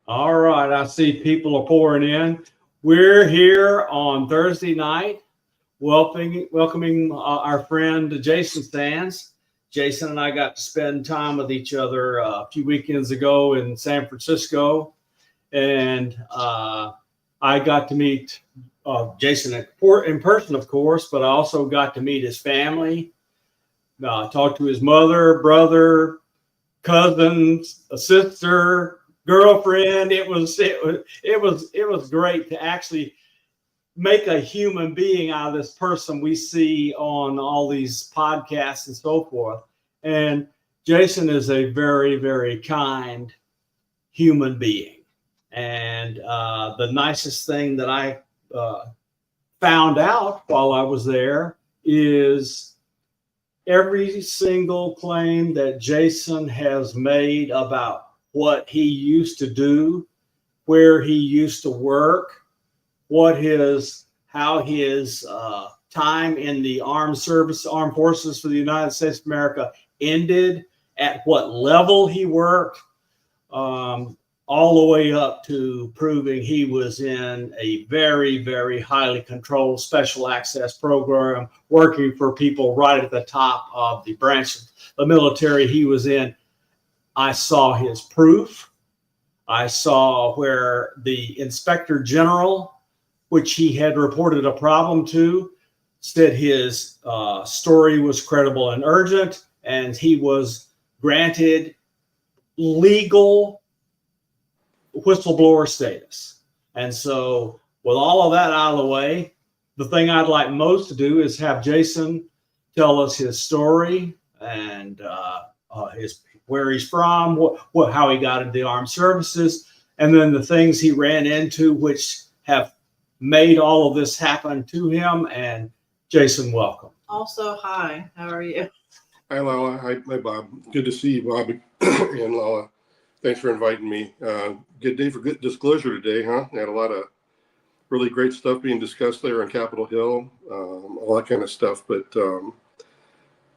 All right, I see people are pouring in. We're here on Thursday night, welcoming our friend Jason Sands. Jason and I got to spend time with each other a few weekends ago in San Francisco, and I got to meet Jason in person, of course, but I also got to meet his family, talk to his mother, brother, cousins, a sister, girlfriend. It was great to actually make a human being out of this person we see on all these podcasts and so forth. And Jason is a very, very kind human being. And the nicest thing that I found out while I was there is every single claim that Jason has made about what he used to do, where he used to work, how his time in the armed forces for the United States of America ended, at what level he worked, all the way up to proving he was in a very, very highly controlled special access program, working for people right at the top of the branch of the military he was in. I saw his proof. I saw where the Inspector General, which he had reported a problem to, said his story was credible and urgent, and he was granted legal whistleblower status. And so with all of that out of the way, the thing I'd like most to do is have Jason tell us his story and where he's from, how he got into the armed services, and then the things he ran into which have made all of this happen to him. And Jason, welcome. Also, hi, how are you? Hi, Lala. Hi, Bob. Good to see you, Bob and Lala. Thanks for inviting me. Good day for good disclosure today, huh? We had a lot of really great stuff being discussed there on Capitol Hill, all that kind of stuff. But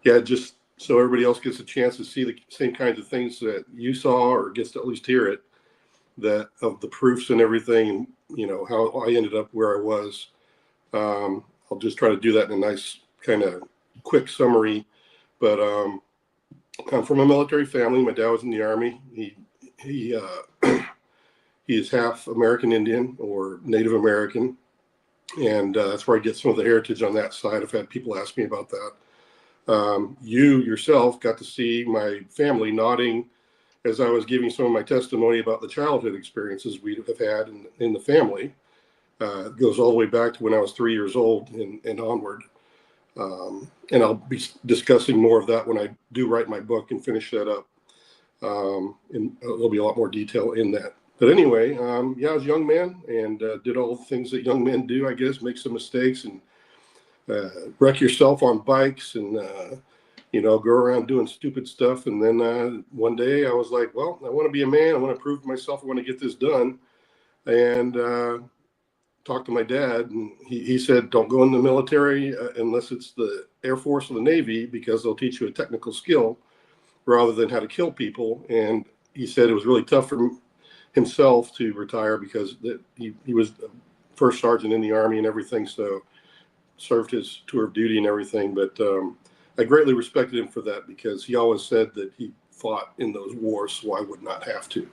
yeah, just so everybody else gets a chance to see the same kinds of things that you saw, or gets to at least hear it, that of the proofs and everything, you know, how I ended up where I was. I'll just try to do that in a nice kind of quick summary. But I'm from a military family. My dad was in the Army. He is half American Indian or Native American, and that's where I get some of the heritage on that side. I've had people ask me about that. You yourself got to see my family nodding as I was giving some of my testimony about the childhood experiences we have had in the family. It goes all the way back to when I was 3 years old and onward. And I'll be discussing more of that when I do write my book and finish that up. And there'll be a lot more detail in that. But anyway, yeah, I was a young man and did all the things that young men do, I guess, make some mistakes and wreck yourself on bikes and, go around doing stupid stuff. And then one day I was like, well, I want to be a man. I want to prove to myself I want to get this done. And talked to my dad, and he said, don't go in the military unless it's the Air Force or the Navy, because they'll teach you a technical skill rather than how to kill people. And he said it was really tough for himself to retire because he was first sergeant in the Army and everything, so served his tour of duty and everything. But I greatly respected him for that, because he always said that he fought in those wars so I would not have to.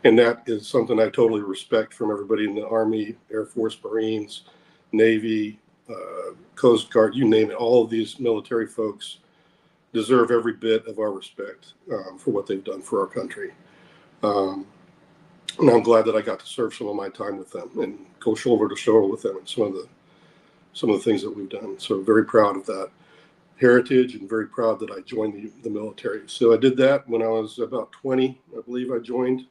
And that is something I totally respect from everybody in the Army, Air Force, Marines, Navy, Coast Guard, you name it. All of these military folks deserve every bit of our respect for what they've done for our country. And I'm glad that I got to serve some of my time with them and go shoulder to shoulder with them and some of the things that we've done. So very proud of that heritage and very proud that I joined the military. So I did that when I was about 20, I believe I joined.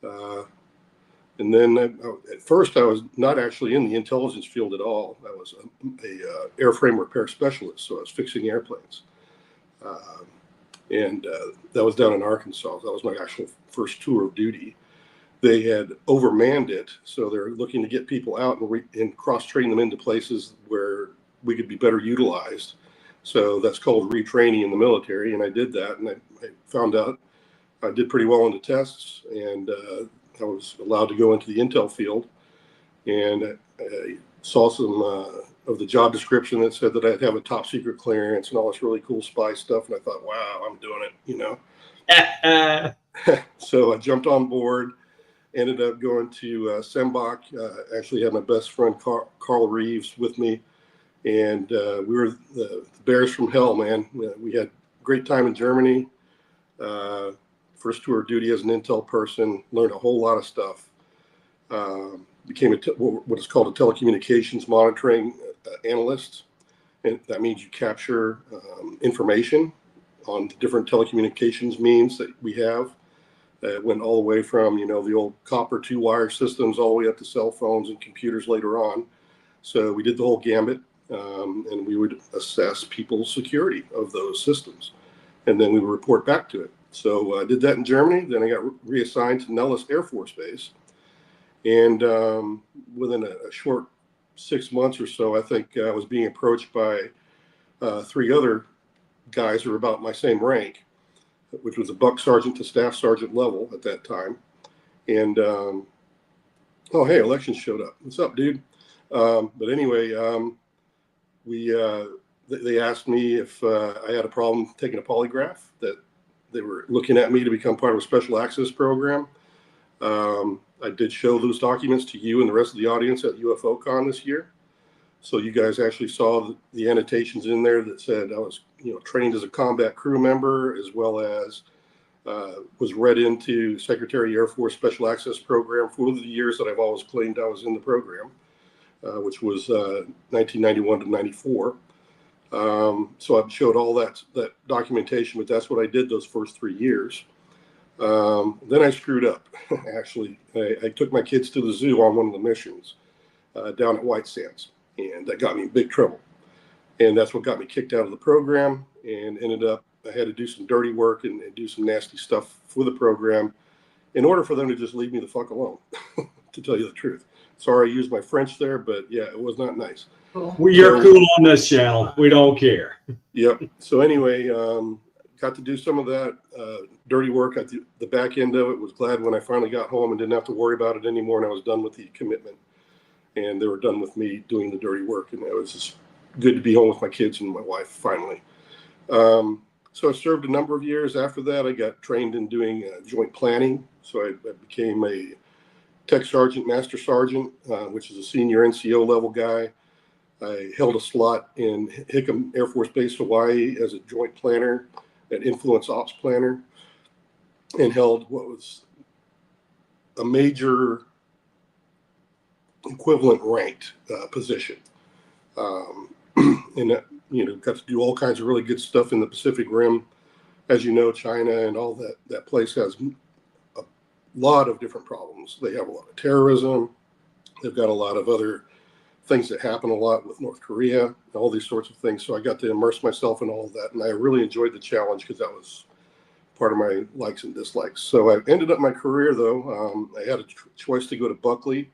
And then at first I was not actually in the intelligence field at all. I was a airframe repair specialist, so I was fixing airplanes. And that was down in Arkansas. That was my actual first tour of duty. They had overmanned it, so they're looking to get people out and cross-train them into places where we could be better utilized. So that's called retraining in the military, and I did that, and I found out I did pretty well on the tests, and I was allowed to go into the intel field, and I saw some of the job description that said that I'd have a top secret clearance and all this really cool spy stuff. And I thought, wow, I'm doing it, you know. So I jumped on board, ended up going to Sembach. Actually had my best friend Carl Reeves with me, and we were the bears from hell, man. We had a great time in Germany. First tour of duty as an intel person, learned a whole lot of stuff. Became what is called a telecommunications monitoring analyst, and that means you capture information on the different telecommunications means that we have. It went all the way from, you know, the old copper 2-wire systems all the way up to cell phones and computers later on. So we did the whole gambit, and we would assess people's security of those systems, and then we would report back to it. So I did that in Germany. Then I got reassigned to Nellis Air Force Base, and within a short 6 months or so, I think I was being approached by 3 other guys who were about my same rank, which was a buck sergeant to staff sergeant level at that time. And oh, hey, election showed up. What's up, dude? But anyway, they asked me if I had a problem taking a polygraph, that they were looking at me to become part of a special access program. I did show those documents to you and the rest of the audience at UFOCon this year. So you guys actually saw the annotations in there that said I was, you know, trained as a combat crew member, as well as was read into Secretary Air Force Special Access Program for the years that I've always claimed I was in the program, which was 1991 to 94. So I've showed all that documentation, but that's what I did those first 3 years. Then I screwed up. Actually, I took my kids to the zoo on one of the missions down at White Sands, and that got me in big trouble. And that's what got me kicked out of the program, and ended up I had to do some dirty work and do some nasty stuff for the program in order for them to just leave me the fuck alone, to tell you the truth. Sorry I used my French there, but yeah, it was not nice. You're cool on this channel. We don't care. Yep. So anyway, got to do some of that dirty work at the back end of it. Was glad when I finally got home and didn't have to worry about it anymore, and I was done with the commitment. And they were done with me doing the dirty work, and it was just good to be home with my kids and my wife finally. So I served a number of years. After that, I got trained in doing joint planning. So I became a tech sergeant, master sergeant, which is a senior NCO level guy. I held a slot in Hickam Air Force Base, Hawaii, as a joint planner and influence ops planner, and held what was a major equivalent ranked position. And that, you know, got to do all kinds of really good stuff in the Pacific Rim. As you know, China and all that place has a lot of different problems. They have a lot of terrorism. They've got a lot of other things that happen a lot with North Korea, all these sorts of things. So I got to immerse myself in all of that, and I really enjoyed the challenge because that was part of my likes and dislikes. So I ended up my career, though. I had a choice to go to Buckley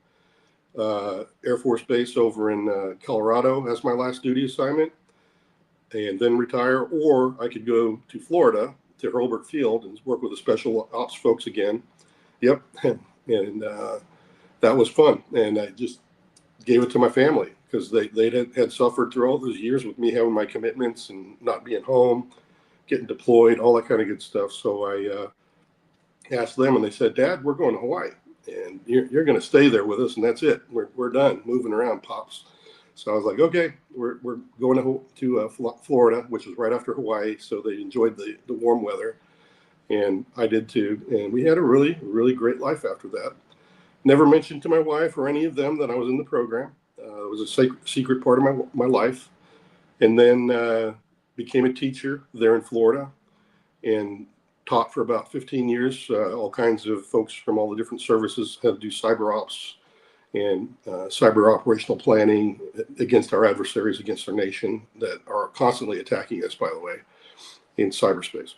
Air Force Base over in Colorado as my last duty assignment, and then retire, or I could go to Florida to Hurlburt Field and work with the special ops folks again. Yep, and that was fun, and I just gave it to my family because they had suffered through all those years with me having my commitments and not being home, getting deployed, all that kind of good stuff. So I asked them, and they said, "Dad, we're going to Hawaii, and you're going to stay there with us, and that's it. We're done moving around, pops." So I was like, "Okay, we're going to Florida, which was right after Hawaii." So they enjoyed the warm weather, and I did too. And we had a really, really great life after that. Never mentioned to my wife or any of them that I was in the program. It was a secret part of my life. And then became a teacher there in Florida and taught for about 15 years. All kinds of folks from all the different services had to do cyber ops and cyber operational planning against our adversaries, against our nation that are constantly attacking us, by the way, in cyberspace.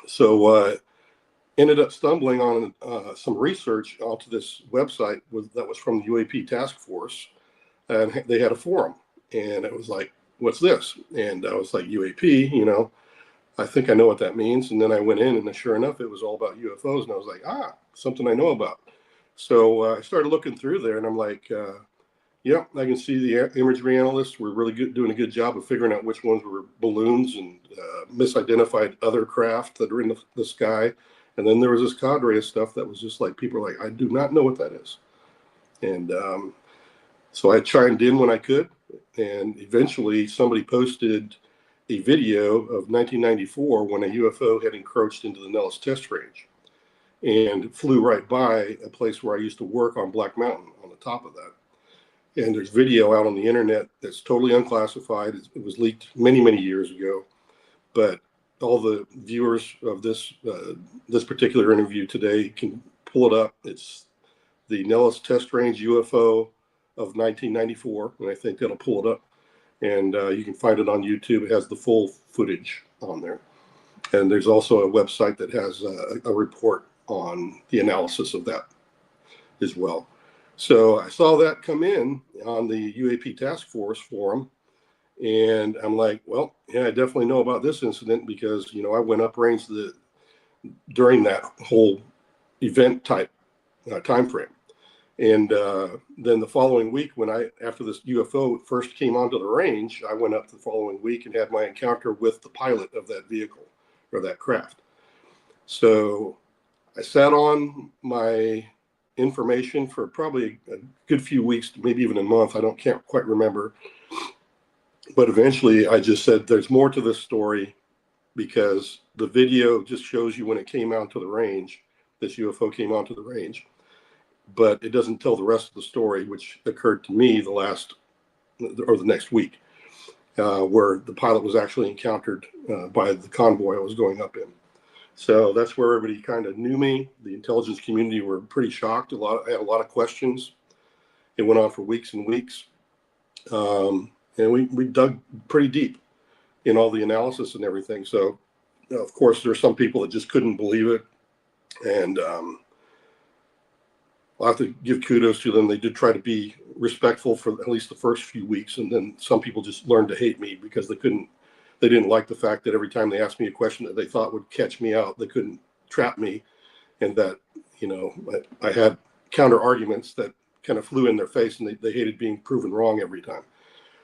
So ended up stumbling on some research onto this website that was from the UAP task force, and they had a forum, and it was like, "What's this?" And I was like, "UAP, you know, I think I know what that means." And then I went in, and sure enough, it was all about UFOs, and I was like, something I know about. So I started looking through there, and I'm like, yeah, I can see the imagery analysts were really good, doing a good job of figuring out which ones were balloons and misidentified other craft that are in the sky. And then there was this cadre of stuff that was just like, people are like, I do not know what that is. And so I chimed in when I could. And eventually somebody posted a video of 1994 when a UFO had encroached into the Nellis test range and flew right by a place where I used to work on Black Mountain on the top of that. And there's video out on the internet that's totally unclassified. It was leaked many, many years ago. But all the viewers of this particular interview today can pull it up. It's the Nellis Test Range UFO of 1994, and I think that'll pull it up. And you can find it on YouTube. It has the full footage on there. And there's also a website that has a report on the analysis of that as well. So I saw that come in on the UAP Task Force forum, and I'm like, well, yeah, I definitely know about this incident because, you know, I went uprange during that whole event type time frame. And then the following week, after this UFO first came onto the range, I went up the following week and had my encounter with the pilot of that vehicle or that craft. So I sat on my information for probably a good few weeks, maybe even a month. Can't quite remember. But eventually I just said, there's more to this story because the video just shows you when it came out to the range, this UFO came onto the range, but it doesn't tell the rest of the story, which occurred to me the next week, where the pilot was actually encountered by the convoy I was going up in. So that's where everybody kind of knew me. The intelligence community were pretty shocked. I had a lot of questions. It went on for weeks and weeks. And we dug pretty deep in all the analysis and everything. So, of course, there are some people that just couldn't believe it. And I'll have to give kudos to them. They did try to be respectful for at least the first few weeks. And then some people just learned to hate me because they didn't like the fact that every time they asked me a question that they thought would catch me out, they couldn't trap me. And that, you know, I had counter arguments that kind of flew in their face, and they hated being proven wrong every time.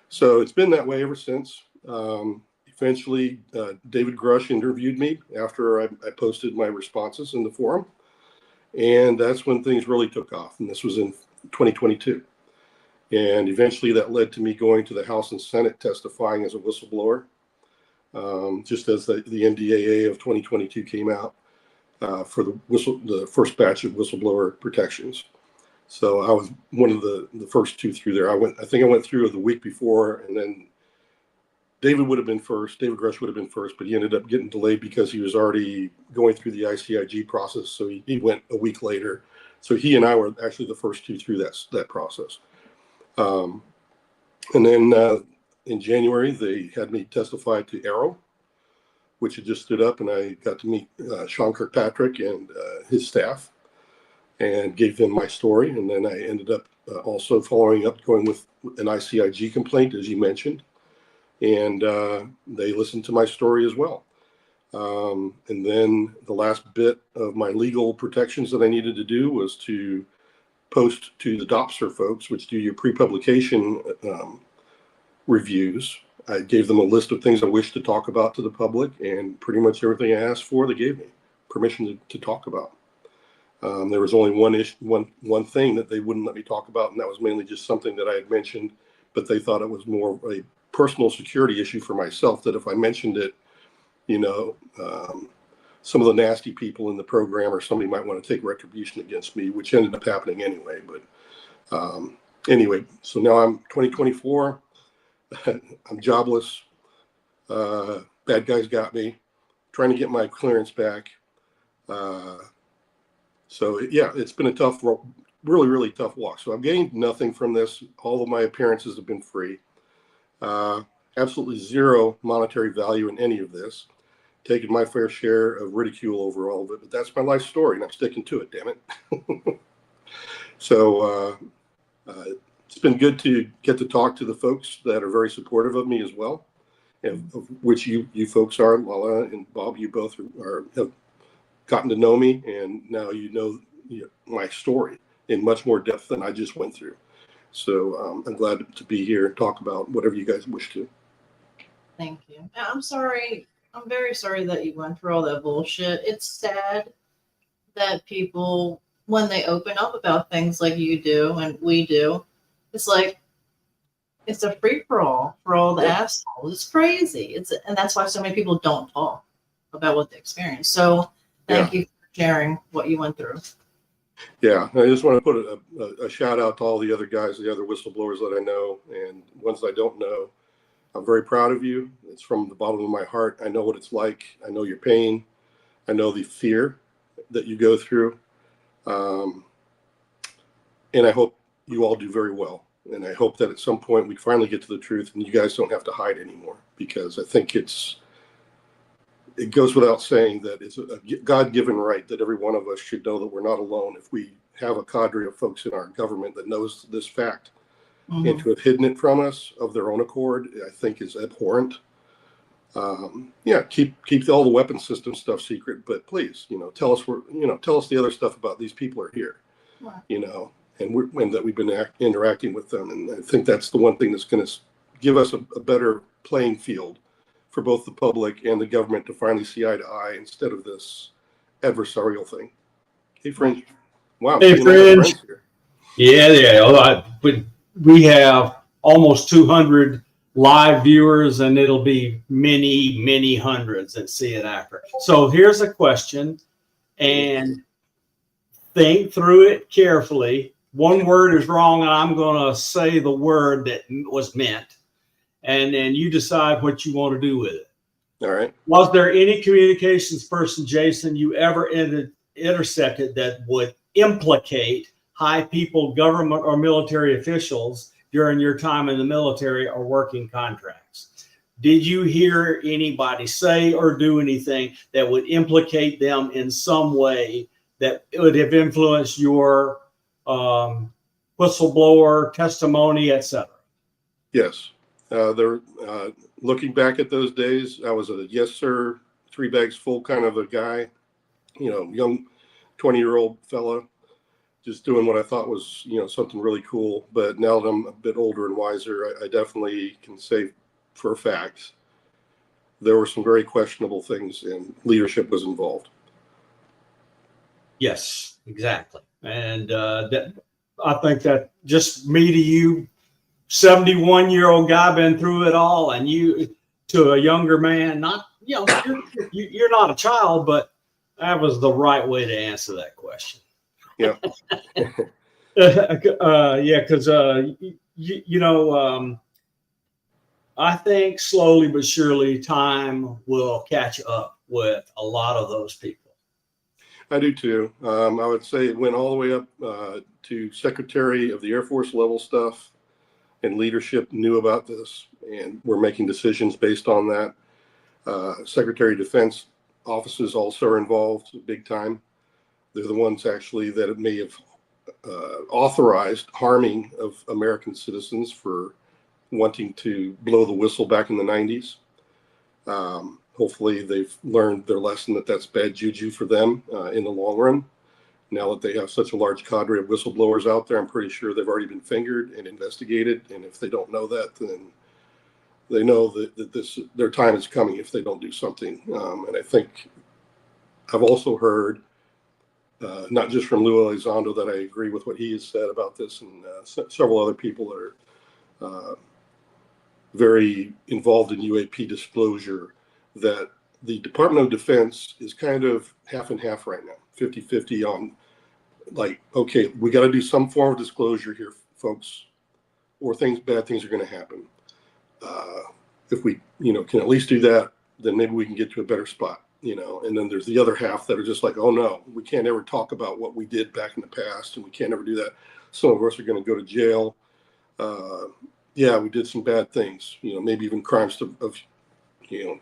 So it's been that way ever since. Eventually, David Grush interviewed me after I posted my responses in the forum. And that's when things really took off. And this was in 2022. And eventually that led to me going to the House and Senate testifying as a whistleblower. Just as the NDAA of 2022 came out for the first batch of whistleblower protections. So I was one of the first two through there. I think I went through the week before, and then David Grush would have been first, but he ended up getting delayed because he was already going through the ICIG process. So he went a week later. So he and I were actually the first two through that process. And then in January, they had me testify to Arrow, which had just stood up, and I got to meet Sean Kirkpatrick and his staff and gave them my story. And then I ended up also following up, going with an ICIG complaint, as you mentioned. And they listened to my story as well. And then the last bit of my legal protections that I needed to do was to post to the DOPSR folks, which do your pre-publication reviews. I gave them a list of things I wished to talk about to the public, and pretty much everything I asked for, they gave me permission to talk about. There was only one thing that they wouldn't let me talk about, and that was mainly just something that I had mentioned, but they thought it was more of a personal security issue for myself, that if I mentioned it, you know, some of the nasty people in the program or somebody might want to take retribution against me, which ended up happening anyway. But anyway, so now I'm 2024. I'm jobless. Bad guys got me. Trying to get my clearance back. So yeah, it's been a tough, really, really tough walk. So I've gained nothing from this. All of my appearances have been free. Absolutely zero monetary value in any of this. Taken my fair share of ridicule over all of it, but that's my life story, and I'm sticking to it, damn it. So it's been good to get to talk to the folks that are very supportive of me as well, and of which you folks are. Lala and Bob, you both have gotten to know me, and now you know my story. in much more depth than I just went through. So I'm glad to be here and talk about whatever you guys wish to. Thank you. I'm sorry. I'm very sorry that you went through all that bullshit. It's sad that people, when they open up about things like you do and we do, it's like it's a free for all for all the assholes. It's crazy. And that's why so many people don't talk about what they experience. So thank you for sharing what you went through. Yeah, I just want to put a shout out to all the other guys, the other whistleblowers that I know and ones I don't know. I'm very proud of you. It's from the bottom of my heart. I know what it's like. I know your pain. I know the fear that you go through. And I hope you all do very well. And I hope that at some point we finally get to the truth and you guys don't have to hide anymore, because I think it goes without saying that it's a God-given right that every one of us should know that we're not alone if we have a cadre of folks in our government that knows this fact. Mm-hmm. And to have hidden it from us of their own accord, I think is abhorrent. Keep all the weapon system stuff secret, but please, tell us the other stuff about these people are here, Wow. and that we've been interacting with them. And I think that's the one thing that's going to give us a better playing field for both the public and the government to finally see eye to eye instead of this adversarial thing. Hey, Fringe. Wow. Hey, Fringe. Here. Yeah. But we have almost 200 live viewers, and it'll be many, many hundreds that see it after. So here's a question, and think through it carefully. One word is wrong, and I'm going to say the word that was meant, and then you decide what you want to do with it. All right. Was there any communications person, Jason, you ever intercepted that would implicate high people, government or military officials during your time in the military or working contracts? Did you hear anybody say or do anything that would implicate them in some way that would have influenced your whistleblower testimony, etc.? Yes. Looking back at those days, I was a yes, sir, 3 bags full kind of a guy, young 20-year-old fella, just doing what I thought was, something really cool. But now that I'm a bit older and wiser, I definitely can say for a fact there were some very questionable things and leadership was involved. Yes, exactly. And I think that just me to you, 71-year-old guy, been through it all, and you to a younger man, not, you're not a child, but that was the right way to answer that question. Yeah. Because I think slowly but surely time will catch up with a lot of those people. I do too. I would say it went all the way up to Secretary of the Air Force level stuff, and leadership knew about this and were making decisions based on that. Secretary of Defense offices also are involved big time. They're the ones actually that may have authorized harming of American citizens for wanting to blow the whistle back in the 90s. Hopefully they've learned their lesson that that's bad juju for them in the long run. Now that they have such a large cadre of whistleblowers out there, I'm pretty sure they've already been fingered and investigated. And if they don't know that, then they know that their time is coming if they don't do something. And I think I've also heard, not just from Lou Elizondo, that I agree with what he has said about this, and several other people that are very involved in UAP disclosure, that the Department of Defense is kind of half and half right now, 50-50 on, like, okay, we got to do some form of disclosure here, folks, or bad things are going to happen. If we, can at least do that, then maybe we can get to a better spot, and then there's the other half that are just like, oh no, we can't ever talk about what we did back in the past, and we can't ever do that. Some of us are going to go to jail. Yeah, we did some bad things, maybe even crimes to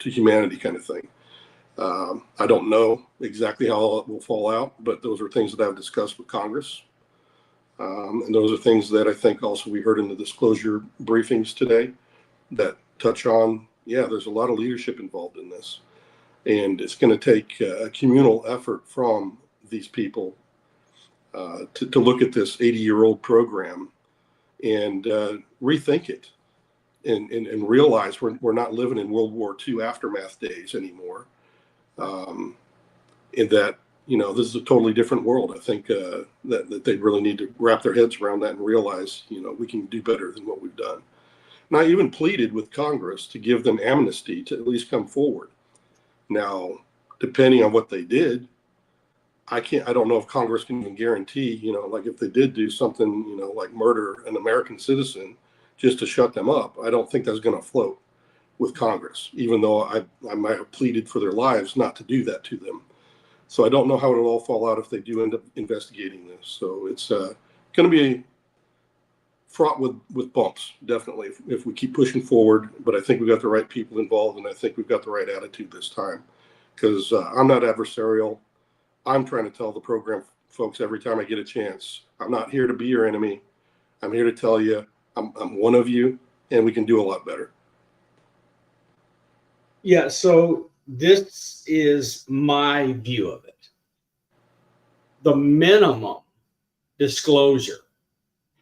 humanity kind of thing. I don't know exactly how all it will fall out, but those are things that I've discussed with Congress. And those are things that I think also we heard in the disclosure briefings today that touch on, there's a lot of leadership involved in this. And it's going to take a communal effort from these people to look at this 80-year-old program and rethink it and realize we're not living in World War II aftermath days anymore. In that, this is a totally different world. I think that they really need to wrap their heads around that and realize, we can do better than what we've done. And I even pleaded with Congress to give them amnesty to at least come forward. Now, depending on what they did, I don't know if Congress can even guarantee, like if they did do something, like murder an American citizen just to shut them up, I don't think that's going to float with Congress, even though I might have pleaded for their lives not to do that to them. So I don't know how it'll all fall out if they do end up investigating this. So it's going to be fraught with bumps, definitely, if we keep pushing forward. But I think we've got the right people involved, and I think we've got the right attitude this time. Because I'm not adversarial. I'm trying to tell the program folks every time I get a chance, I'm not here to be your enemy. I'm here to tell you I'm one of you, and we can do a lot better. Yeah, so this is my view of it. The minimum disclosure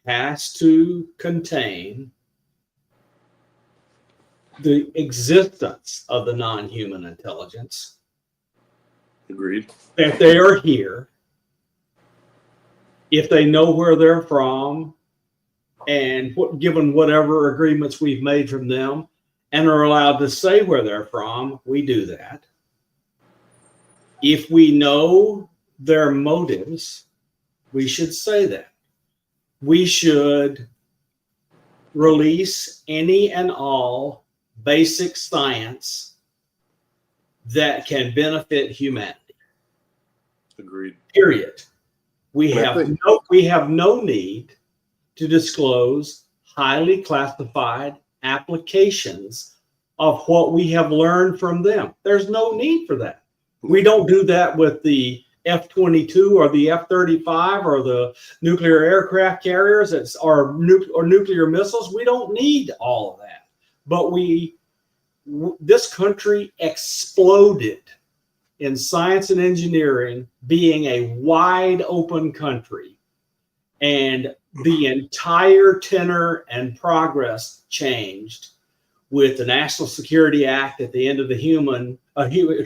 has to contain the existence of the non-human intelligence. Agreed. That they are here, if they know where they're from, and given whatever agreements we've made from them, and are allowed to say where they're from, we do that. If we know their motives, we should say that. We should release any and all basic science that can benefit humanity. Agreed. Period. We have no need to disclose highly classified applications of what we have learned from them. There's no need for that. We don't do that with the F-22 or the F-35 or the nuclear aircraft carriers or nuclear missiles. We don't need all of that. But this country exploded in science and engineering, being a wide open country, and the entire tenor and progress changed with the National Security Act at the end of the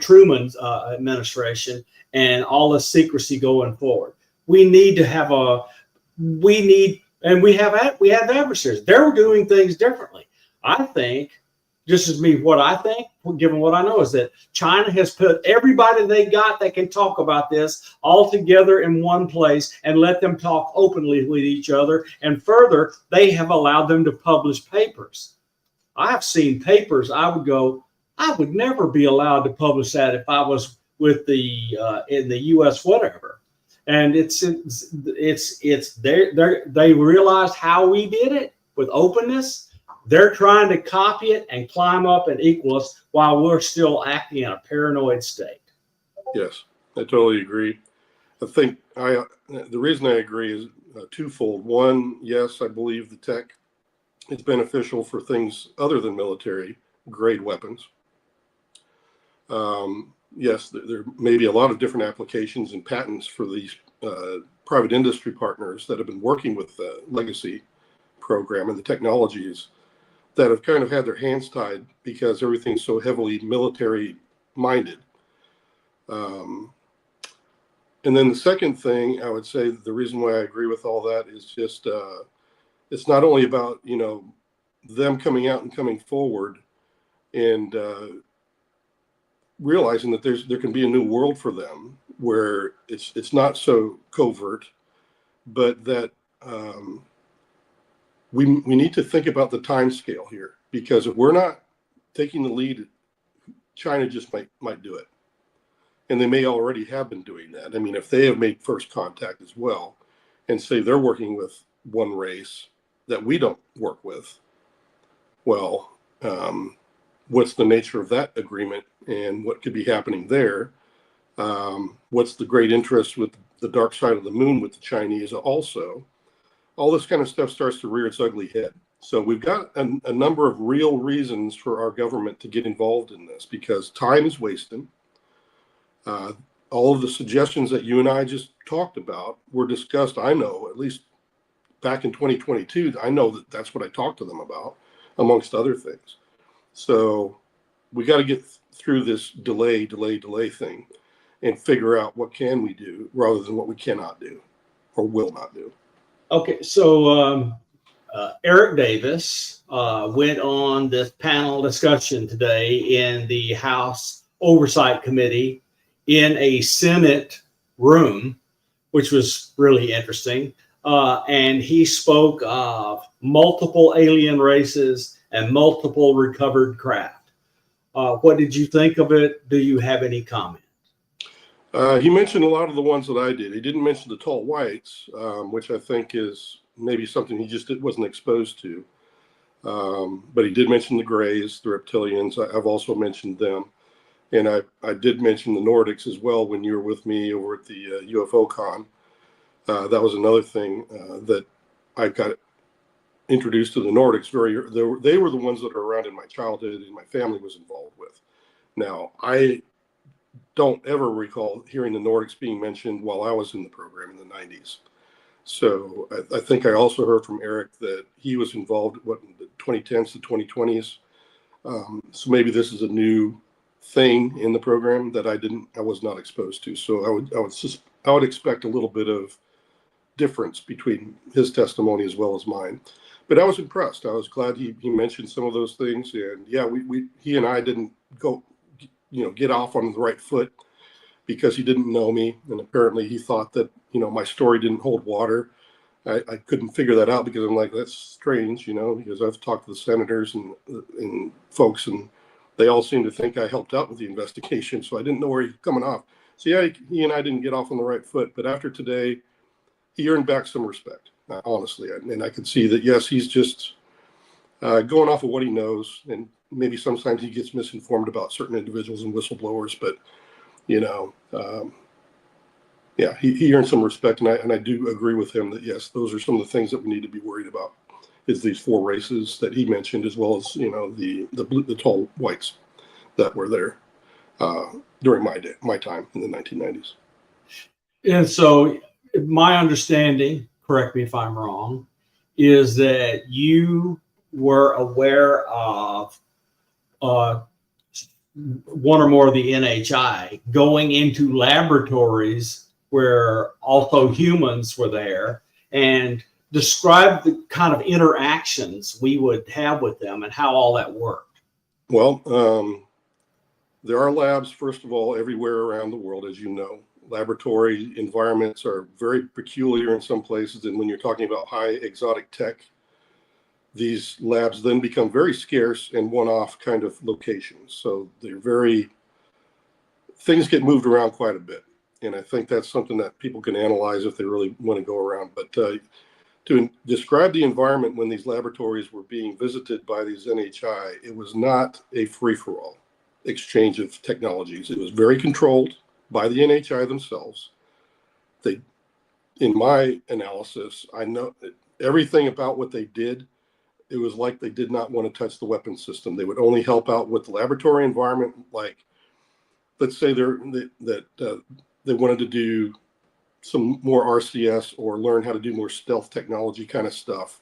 Truman's administration, and all the secrecy going forward. We have adversaries. They're doing things differently. I think, just as me, what I think, given what I know, is that China has put everybody they got that can talk about this all together in one place and let them talk openly with each other. And further, they have allowed them to publish papers. I have seen papers. I would never be allowed to publish that if I was with in the U.S. whatever. And they realized how we did it with openness. They're trying to copy it and climb up and equal us while we're still acting in a paranoid state. Yes, I totally agree. I think the reason I agree is twofold. One, yes, I believe the tech is beneficial for things other than military grade weapons. Yes, there may be a lot of different applications and patents for these private industry partners that have been working with the legacy program and the technologies that have kind of had their hands tied because everything's so heavily military minded. And then the second thing I would say, the reason why I agree with all that is just, it's not only about, them coming out and coming forward and realizing that there can be a new world for them where it's not so covert, but that we need to think about the time scale here, because if we're not taking the lead, China just might do it. And they may already have been doing that. I mean, if they have made first contact as well and say they're working with one race that we don't work with, well, what's the nature of that agreement and what could be happening there? What's the great interest with the dark side of the moon with the Chinese also? All this kind of stuff starts to rear its ugly head. So we've got a number of real reasons for our government to get involved in this, because time is wasting. All of the suggestions that you and I just talked about were discussed. I know, at least back in 2022, I know that that's what I talked to them about, amongst other things. So we got to get through this delay thing and figure out what can we do rather than what we cannot do or will not do. Okay, so Eric Davis went on this panel discussion today in the House Oversight Committee in a Senate room, which was really interesting. And he spoke of multiple alien races and multiple recovered craft. What did you think of it? Do you have any comment? He mentioned a lot of the ones that I did. He didn't mention the tall whites, which I think is maybe something he just wasn't exposed to. But he did mention the grays, the reptilians. I've also mentioned them. And I did mention the Nordics as well when you were with me over at the UFO con. That was another thing that I got introduced to the Nordics. They were the ones that are around in my childhood and my family was involved with. Now, I don't ever recall hearing the Nordics being mentioned while I was in the program in the 90s. So I think I also heard from Eric that he was involved in the 2010s to 2020s. So maybe this is a new thing in the program that I was not exposed to. So I would expect a little bit of difference between his testimony as well as mine. But I was impressed. I was glad he mentioned some of those things. And yeah, he and I didn't go, get off on the right foot because he didn't know me. And apparently he thought that, my story didn't hold water. I couldn't figure that out because I'm like, that's strange, because I've talked to the senators and folks, and they all seem to think I helped out with the investigation. So I didn't know where he's coming off. So yeah, he and I didn't get off on the right foot. But after today, he earned back some respect, honestly. And I can see that, yes, he's just going off of what he knows. And maybe sometimes he gets misinformed about certain individuals and whistleblowers. But, yeah, he earned some respect. And I do agree with him that, yes, those are some of the things that we need to be worried about, is these four races that he mentioned, as well as, the tall whites that were there during my time in the 1990s. And so my understanding, correct me if I'm wrong, is that you were aware of one or more of the NHI going into laboratories where also humans were there, and describe the kind of interactions we would have with them and how all that worked. Well, there are labs, first of all, everywhere around the world, as you know. Laboratory environments are very peculiar in some places, and when you're talking about high exotic tech, these labs then become very scarce and one-off kind of locations. So things get moved around quite a bit, and I think that's something that people can analyze if they really want to go around. But to describe the environment when these laboratories were being visited by these NHI, it was not a free-for-all exchange of technologies. It was very controlled by the NHI themselves. In my analysis, I know everything about what they did. It was like they did not want to touch the weapon system. They would only help out with the laboratory environment. Like, let's say they wanted to do some more RCS or learn how to do more stealth technology kind of stuff.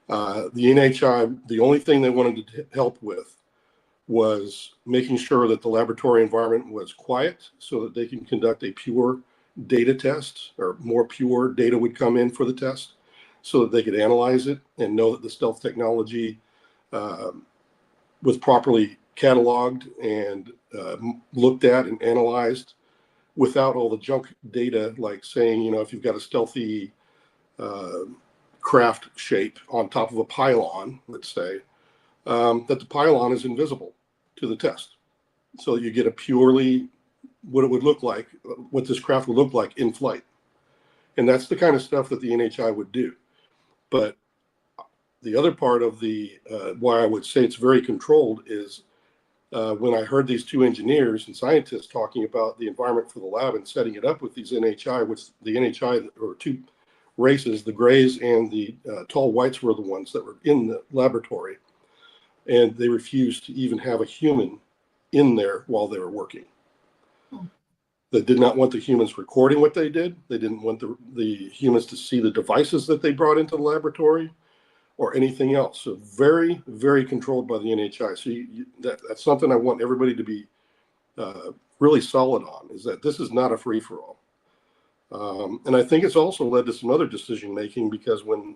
The NHI, the only thing they wanted to help with was making sure that the laboratory environment was quiet so that they can conduct a pure data test, or more pure data would come in for the test so that they could analyze it and know that the stealth technology was properly cataloged and looked at and analyzed without all the junk data, like saying, if you've got a stealthy craft shape on top of a pylon, let's say, that the pylon is invisible to the test. So you get a purely what it would look like, what this craft would look like in flight. And that's the kind of stuff that the NHI would do. But the other part of why I would say it's very controlled is when I heard these two engineers and scientists talking about the environment for the lab and setting it up with these NHI, which the NHI, or two races, the grays and the tall whites, were the ones that were in the laboratory. And they refused to even have a human in there while they were working. They did not want the humans recording what they did. They didn't want the humans to see the devices that they brought into the laboratory or anything else. So very, very controlled by the NHI. So that's something I want everybody to be really solid on, is that this is not a free-for-all. And I think it's also led to some other decision making, because when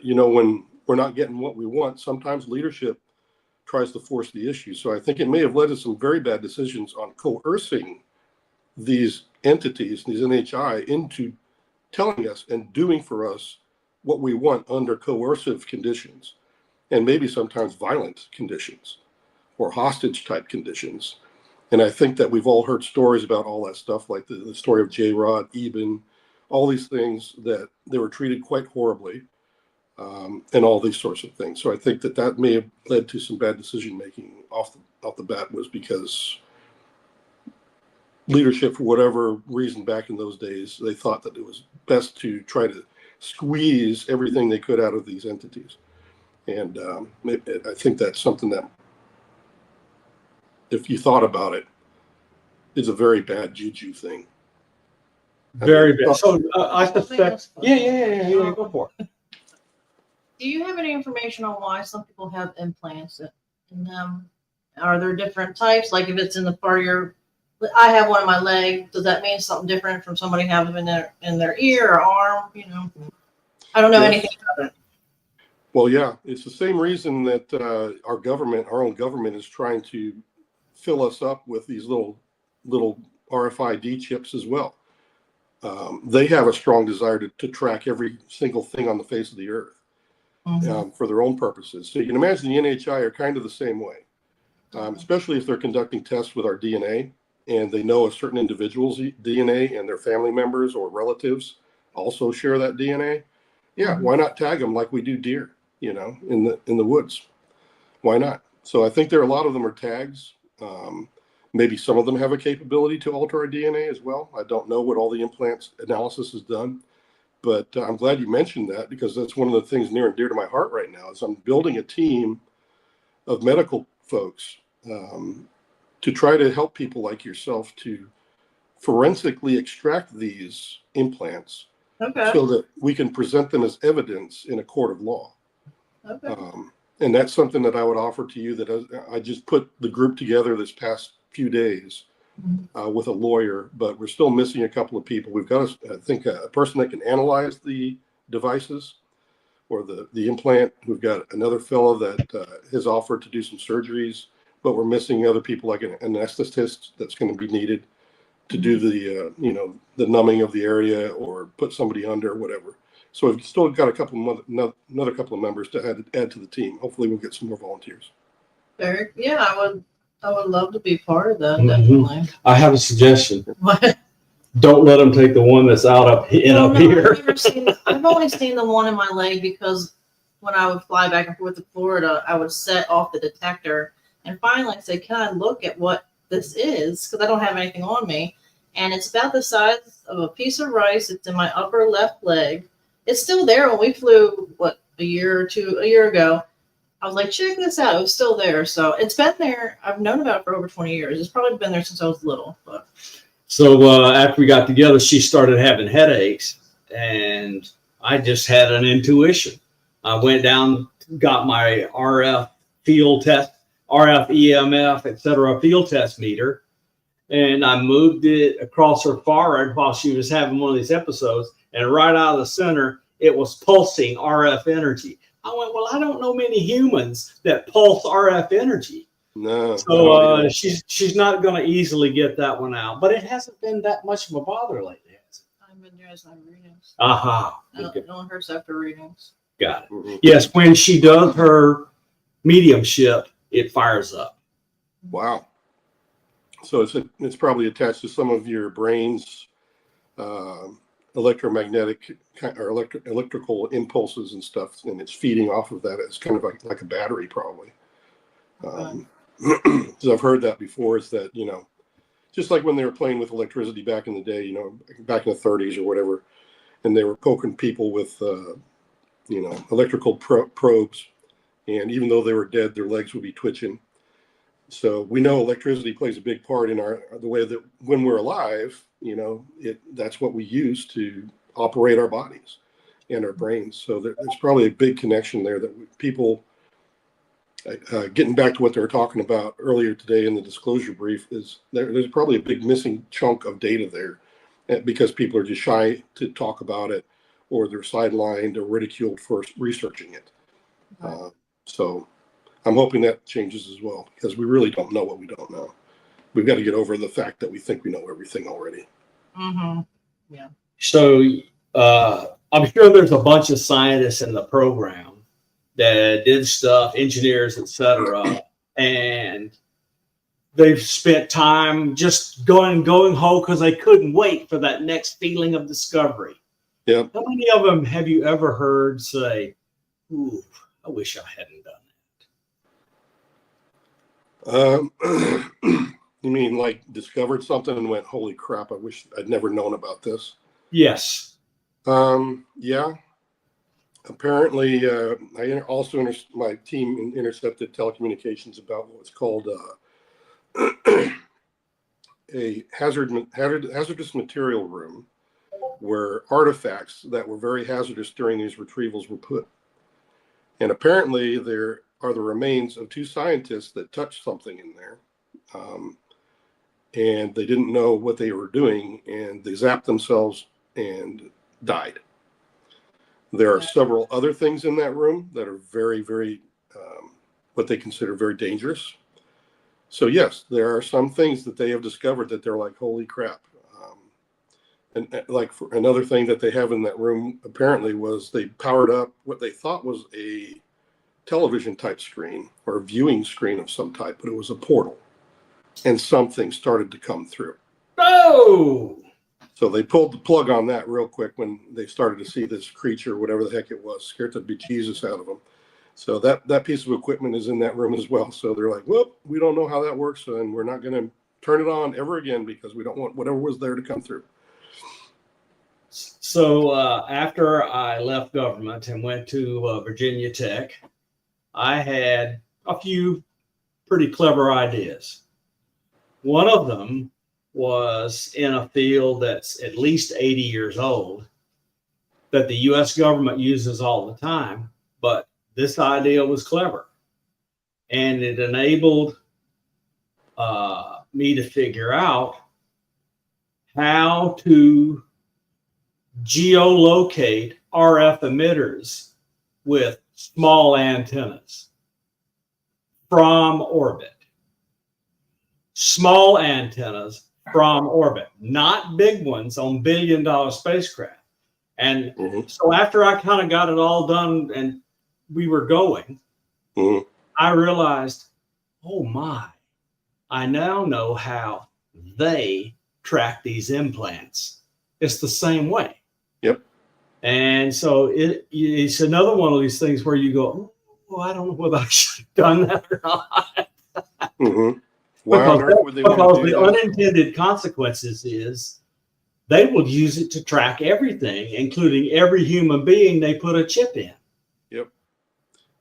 we're not getting what we want, sometimes leadership tries to force the issue. So I think it may have led to some very bad decisions on coercing these entities, these NHI, into telling us and doing for us what we want under coercive conditions, and maybe sometimes violent conditions or hostage type conditions. And I think that we've all heard stories about all that stuff, like the story of J-Rod, Eben, all these things, that they were treated quite horribly, and all these sorts of things. So I think that may have led to some bad decision making off the bat, was because leadership, for whatever reason back in those days, they thought that it was best to try to squeeze everything they could out of these entities. And I think that's something that, if you thought about it, is a very bad juju thing. Very bad. So I suspect. Yeah. Go for it. Do you have any information on why some people have implants in them? Are there different types? Like if it's in the part of your, I have one in my leg. Does that mean something different from somebody having them in their ear or arm? I don't know anything about it. Well, yeah, it's the same reason that our own government is trying to fill us up with these little RFID chips as well. They have a strong desire to track every single thing on the face of the earth. For their own purposes. So you can imagine the NHI are kind of the same way, especially if they're conducting tests with our DNA and they know a certain individual's DNA and their family members or relatives also share that DNA. Yeah, why not tag them like we do deer, in the woods? Why not? So I think there are a lot of them are tags. Maybe some of them have a capability to alter our DNA as well. I don't know what all the implants analysis has done. But I'm glad you mentioned that, because that's one of the things near and dear to my heart right now, is I'm building a team of medical folks to try to help people like yourself to forensically extract these implants, so that we can present them as evidence in a court of law. And that's something that I would offer to you, that I just put the group together this past few days with a lawyer, but we're still missing a couple of people. We've got, I think, a person that can analyze the devices or the implant. We've got another fellow that has offered to do some surgeries, but we're missing other people, like an anesthetist that's going to be needed to do the numbing of the area or put somebody under, whatever. So we've still got another couple of members to add to the team. Hopefully we'll get some more volunteers. Yeah, I would love to be part of that, definitely. I have a suggestion. What? Don't let them take the one that's up here. I've only seen the one in my leg, because when I would fly back and forth to Florida, I would set off the detector and finally say, can I look at what this is? Because I don't have anything on me. And it's about the size of a piece of rice. It's in my upper left leg. It's still there when we flew, a year ago. I was like, check this out. It was still there. So it's been there. I've known about it for over 20 years. It's probably been there since I was little. But So after we got together, she started having headaches, and I just had an intuition. I went down, got my RF field test, RF EMF, etc. field test meter, and I moved it across her forehead while she was having one of these episodes, and right out of the center, it was pulsing RF energy. I went, well, I don't know many humans that pulse RF energy. No. So she's not going to easily get that one out, but it hasn't been that much of a bother lately, has it? I've been doing some readings. Aha. It don't hurt after readings. Got it. Mm-hmm. Yes, when she does her mediumship, it fires up. Wow. So it's probably attached to some of your brain's electromagnetic or electrical impulses and stuff, and it's feeding off of that. It's kind of like a battery, probably. So I've heard that before, is that, just like when they were playing with electricity back in the day, back in the 30s or whatever, and they were poking people with, electrical probes, and even though they were dead, their legs would be twitching. So we know electricity plays a big part in the way that when we're alive, that's what we use to operate our bodies and our brains. So there's probably a big connection there that people, getting back to what they were talking about earlier today in the disclosure brief, is there's probably a big missing chunk of data there because people are just shy to talk about it, or they're sidelined or ridiculed for researching it. So I'm hoping that changes as well, because we really don't know what we don't know. We've got to get over the fact that we think we know everything already. Mm-hmm. Yeah. So I'm sure there's a bunch of scientists in the program that did stuff, engineers, etc., and they've spent time just going home because they couldn't wait for that next feeling of discovery. Yeah. How many of them have you ever heard say, "Ooh, I wish I hadn't done that"? You mean like discovered something and went, "Holy crap! I wish I'd never known about this." Yes. Yeah. Apparently, I also my team intercepted telecommunications about what's called a hazardous material room, where artifacts that were very hazardous during these retrievals were put. And apparently there are the remains of 2 scientists that touched something in there. And they didn't know what they were doing, and they zapped themselves and died. There are several other things in that room that are very, very, what they consider very dangerous. So yes, there are some things that they have discovered that they're like, holy crap. And like another thing that they have in that room apparently was they powered up what they thought was a television type screen or a viewing screen of some type, but it was a portal, and something started to come through. Oh! So they pulled the plug on that real quick when they started to see this creature, whatever the heck it was, scared the bejesus out of them. So that piece of equipment is in that room as well. So they're like, well, we don't know how that works, and we're not going to turn it on ever again because we don't want whatever was there to come through. So after I left government and went to Virginia Tech, I had a few pretty clever ideas. One of them was in a field that's at least 80 years old that the U.S. government uses all the time, but this idea was clever. And it enabled me to figure out how to geolocate RF emitters with small antennas from orbit. Small antennas from orbit, not big ones on billion-dollar spacecraft. And so after I kind of got it all done and we were going, I realized, oh my, I now know how they track these implants. It's the same way. Yep. And so it's another one of these things where you go, oh, I don't know whether I should have done that or not. Why on earth would they want to do the that? unintended consequences is they will use it to track everything, including every human being they put a chip in. Yep.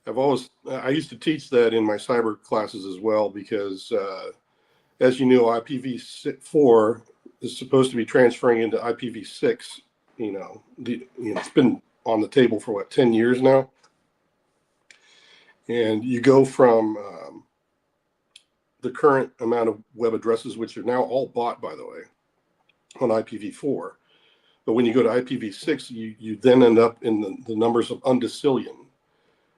I used to teach that in my cyber classes as well, because as you know, IPv4 is supposed to be transferring into IPv6. It's been on the table for 10 years now. And you go from the current amount of web addresses, which are now all bought, by the way, on IPv4. But when you go to IPv6, you then end up in the numbers of undecillion.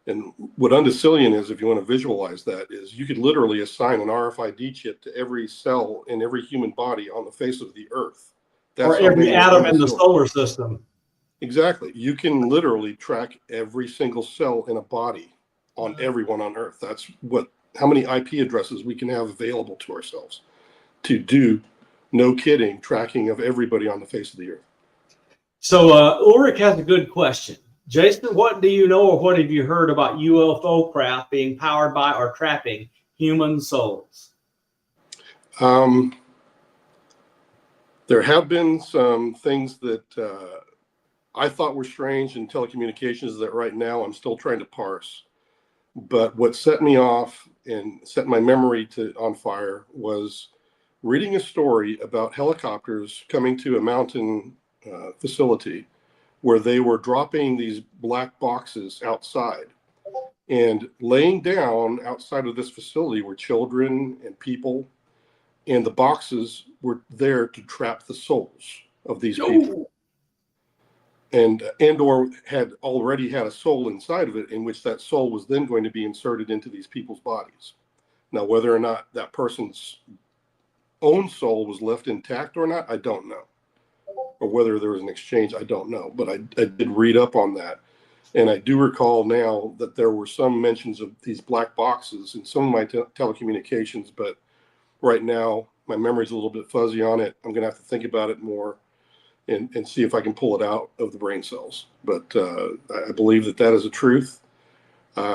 And what undecillion is, if you want to visualize that, is you could literally assign an RFID chip to every cell in every human body on the face of the earth. Or every atom in the solar system. Exactly. You can literally track every single cell in a body on everyone on Earth. That's how many IP addresses we can have available to ourselves to do, no kidding, tracking of everybody on the face of the Earth. So Ulrich has a good question. Jason, what do you know or what have you heard about UFO craft being powered by or trapping human souls? There have been some things that I thought were strange in telecommunications that right now I'm still trying to parse. But what set me off and set my memory on fire was reading a story about helicopters coming to a mountain facility where they were dropping these black boxes outside. And laying down outside of this facility were children and people, and the boxes were there to trap the souls of these people. And or had already had a soul inside of it, in which that soul was then going to be inserted into these people's bodies. Now, whether or not that person's own soul was left intact or not, I don't know. Or whether there was an exchange, I don't know. But I did read up on that. And I do recall now that there were some mentions of these black boxes in some of my telecommunications. But right now, my memory's a little bit fuzzy on it. I'm going to have to think about it more and see if I can pull it out of the brain cells. But I believe that is a truth.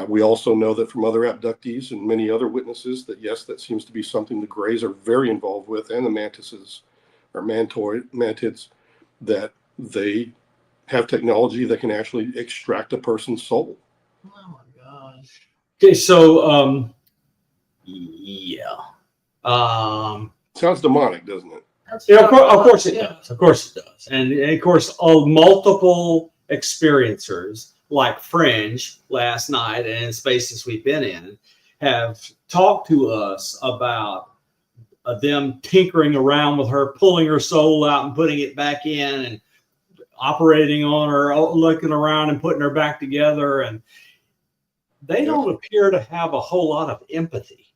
We also know that from other abductees and many other witnesses that, yes, that seems to be something the Greys are very involved with, and the mantises or mantids, that they have technology that can actually extract a person's soul. Oh my gosh. Okay, so yeah. Sounds demonic, doesn't it? Yeah, of course it does. Of course it does. And of course, multiple experiencers like Fringe last night and in spaces we've been in have talked to us about them tinkering around with her, pulling her soul out and putting it back in and operating on her, looking around and putting her back together. And they don't appear to have a whole lot of empathy.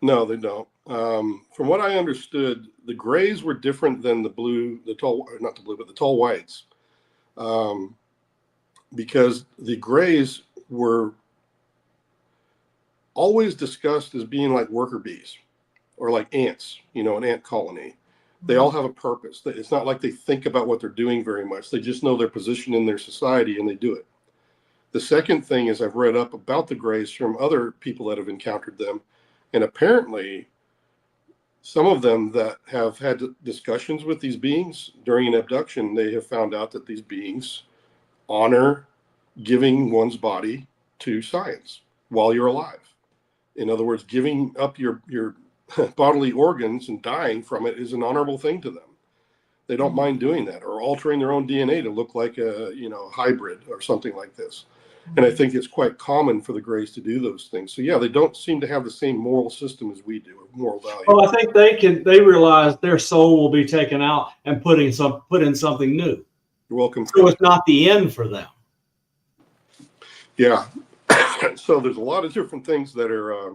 No, they don't. From what I understood, the Greys were different than the tall whites. Because the Greys were always discussed as being like worker bees or like ants, an ant colony. They all have a purpose. It's not like they think about what they're doing very much. They just know their position in their society and they do it. The second thing is I've read up about the Greys from other people that have encountered them. And apparently some of them that have had discussions with these beings during an abduction, they have found out that these beings honor giving one's body to science while you're alive. In other words, giving up your bodily organs and dying from it is an honorable thing to them. They don't mind doing that, or altering their own DNA to look like a hybrid or something like this. And I think it's quite common for the Greys to do those things. So yeah, they don't seem to have the same moral system as we do, or moral value. Well, I think they realize their soul will be taken out and put in something new. You're welcome. So it's not the end for them. Yeah. So there's a lot of different things that are,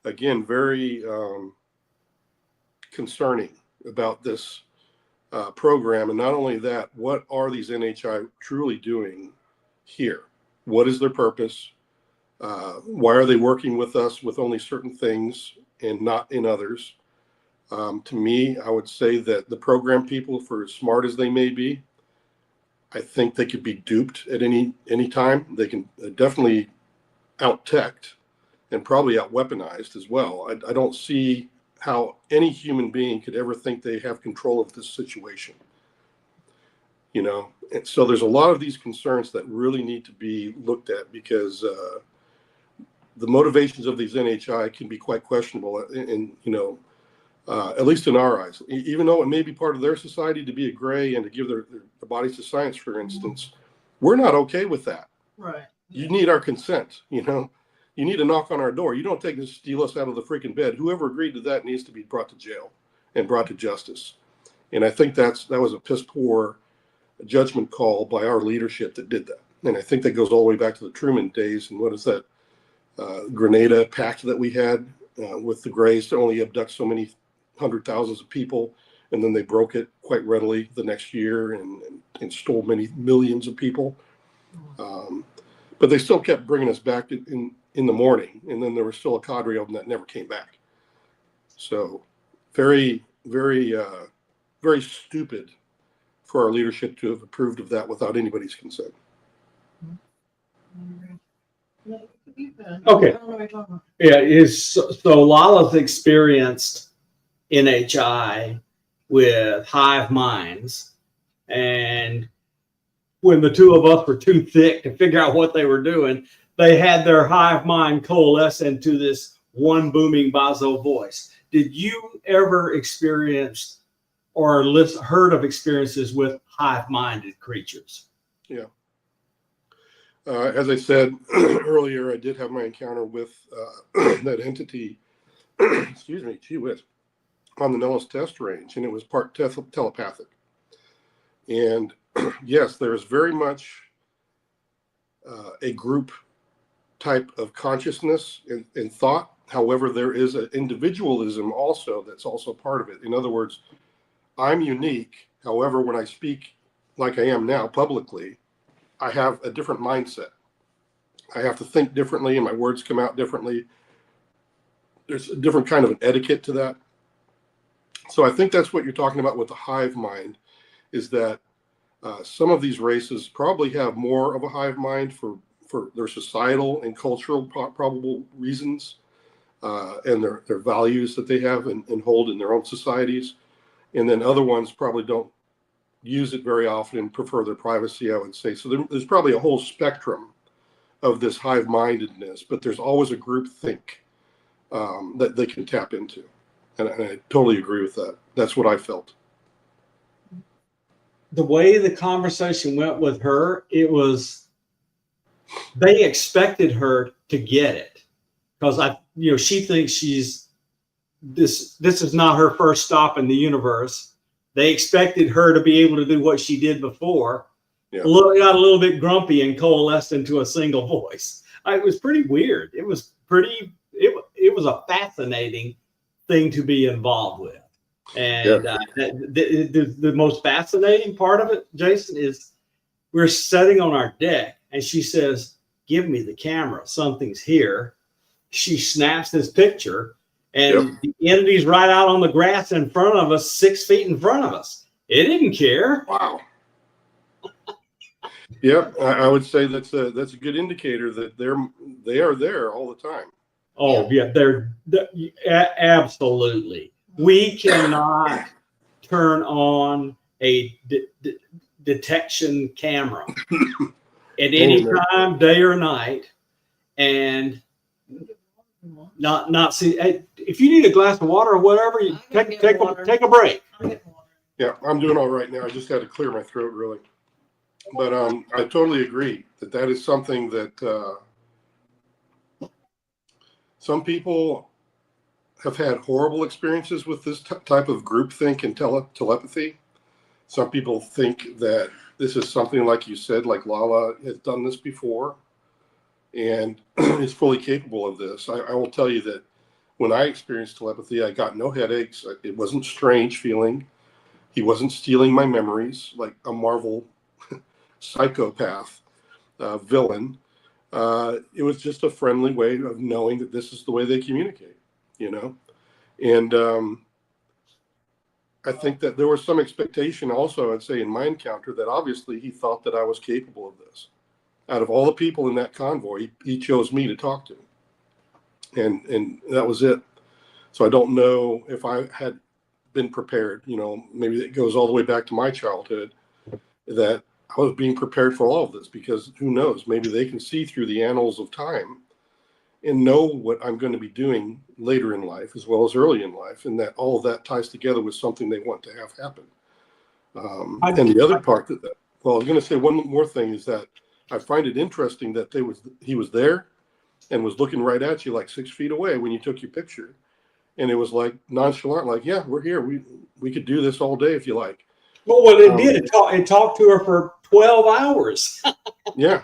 again, very concerning about this program. And not only that, what are these NHI truly doing here? What is their purpose? Why are they working with us with only certain things and not in others? To me, I would say that the program people, for as smart as they may be, I think they could be duped at any time. They can definitely out-teched and probably out-weaponized as well. I don't see how any human being could ever think they have control of this situation. And so there's a lot of these concerns that really need to be looked at, because the motivations of these NHI can be quite questionable, and at least in our eyes. Even though it may be part of their society to be a Gray and to give their bodies to science, for instance, we're not okay with that. Right. You need our consent. You need to knock on our door. You don't take and steal us out of the freaking bed. Whoever agreed to that needs to be brought to jail and brought to justice. And I think that was a piss poor judgment call by our leadership that did that. And I think that goes all the way back to the Truman days. And what is that Grenada pact that we had with the Greys to only abduct so many hundred thousands of people, and then they broke it quite readily the next year and stole many millions of people. But they still kept bringing us back in the morning, and then there was still a cadre of them that never came back. So very, very, very stupid for our leadership to have approved of that without anybody's consent. Okay. Yeah, so Lala's experienced NHI with hive minds, and when the two of us were too thick to figure out what they were doing, they had their hive mind coalesce into this one booming basso voice. Did you ever experience or heard of experiences with hive-minded creatures? Yeah. As I said earlier, I did have my encounter with that entity, excuse me, gee whiz, on the Nellis test range, and it was part telepathic. And yes, there is very much a group type of consciousness and thought. However, there is an individualism also that's also part of it. In other words, I'm unique. However, when I speak like I am now publicly, I have a different mindset. I have to think differently and my words come out differently. There's a different kind of an etiquette to that. So I think that's what you're talking about with the hive mind, is that some of these races probably have more of a hive mind for their societal and cultural probable reasons, and their values that they have and hold in their own societies. And then other ones probably don't use it very often and prefer their privacy, I would say. So there's probably a whole spectrum of this hive-mindedness, but there's always a group think that they can tap into. And I totally agree with that. That's what I felt. The way the conversation went with her, it was, they expected her to get it, because she thinks this is not her first stop in the universe. They expected her to be able to do what she did before. Yeah. Got a little bit grumpy and coalesced into a single voice. It was pretty weird. It was a fascinating thing to be involved with. And the most fascinating part of it, Jason, is we're sitting on our deck and she says, "Give me the camera. Something's here." She snaps this picture and the entity's right out on the grass in front of us, 6 feet in front of us. It didn't care. Wow. Yeah, I would say that's a good indicator that they are there all the time. Oh yeah, they're absolutely. We cannot turn on a detection camera at any time, day or night, and not see. If you need a glass of water or whatever, you take a break. Yeah, I'm doing all right now. I just had to clear my throat, really. But I totally agree that is something that some people have had horrible experiences with this type of groupthink and telepathy. Some people think that this is something, like you said, like Lala has done this before and is fully capable of this. I will tell you that when I experienced telepathy, I got no headaches. It wasn't strange feeling. He wasn't stealing my memories like a Marvel psychopath villain. It was just a friendly way of knowing that this is the way they communicate, And I think that there was some expectation also, I'd say, in my encounter, that obviously he thought that I was capable of this. Out of all the people in that convoy, he chose me to talk to. And that was it. So I don't know if I had been prepared, maybe it goes all the way back to my childhood, that I was being prepared for all of this, because who knows, maybe they can see through the annals of time and know what I'm going to be doing later in life as well as early in life, and that all of that ties together with something they want to have happen. And the other part I was going to say one more thing, is that I find it interesting that he was there and was looking right at you like 6 feet away when you took your picture, and it was like nonchalant, like, yeah, we're here, we could do this all day if you like. Well, it did. It talked to her for 12 hours. Yeah.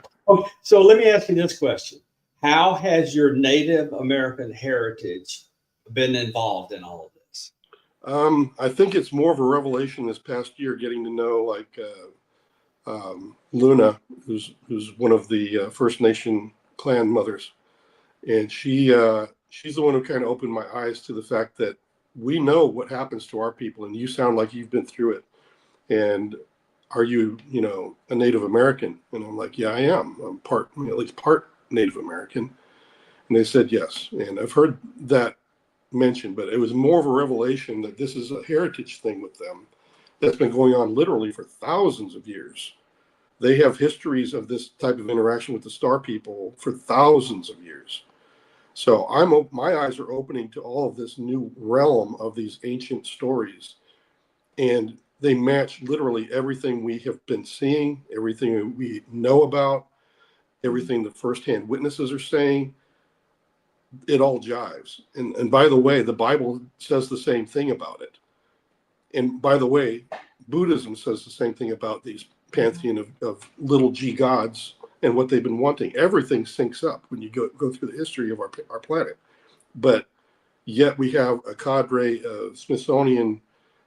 So let me ask you this question. How has your Native American heritage been involved in all of this? I think it's more of a revelation this past year, getting to know like Luna, who's one of the First Nation clan mothers. And she's the one who kind of opened my eyes to the fact that we know what happens to our people, and you sound like you've been through it. And are you, a Native American? And I'm like, yeah, I am. I'm at least part Native American. And they said yes. And I've heard that mentioned, but it was more of a revelation that this is a heritage thing with them that's been going on literally for thousands of years. They have histories of this type of interaction with the star people for thousands of years. So my eyes are opening to all of this new realm of these ancient stories, and they match literally everything we have been seeing, everything we know about, everything the firsthand witnesses are saying. It all jives. And by the way, the Bible says the same thing about it. And by the way, Buddhism says the same thing about these pantheon of little g gods and what they've been wanting. Everything syncs up when you go through the history of our planet. But yet we have a cadre of Smithsonian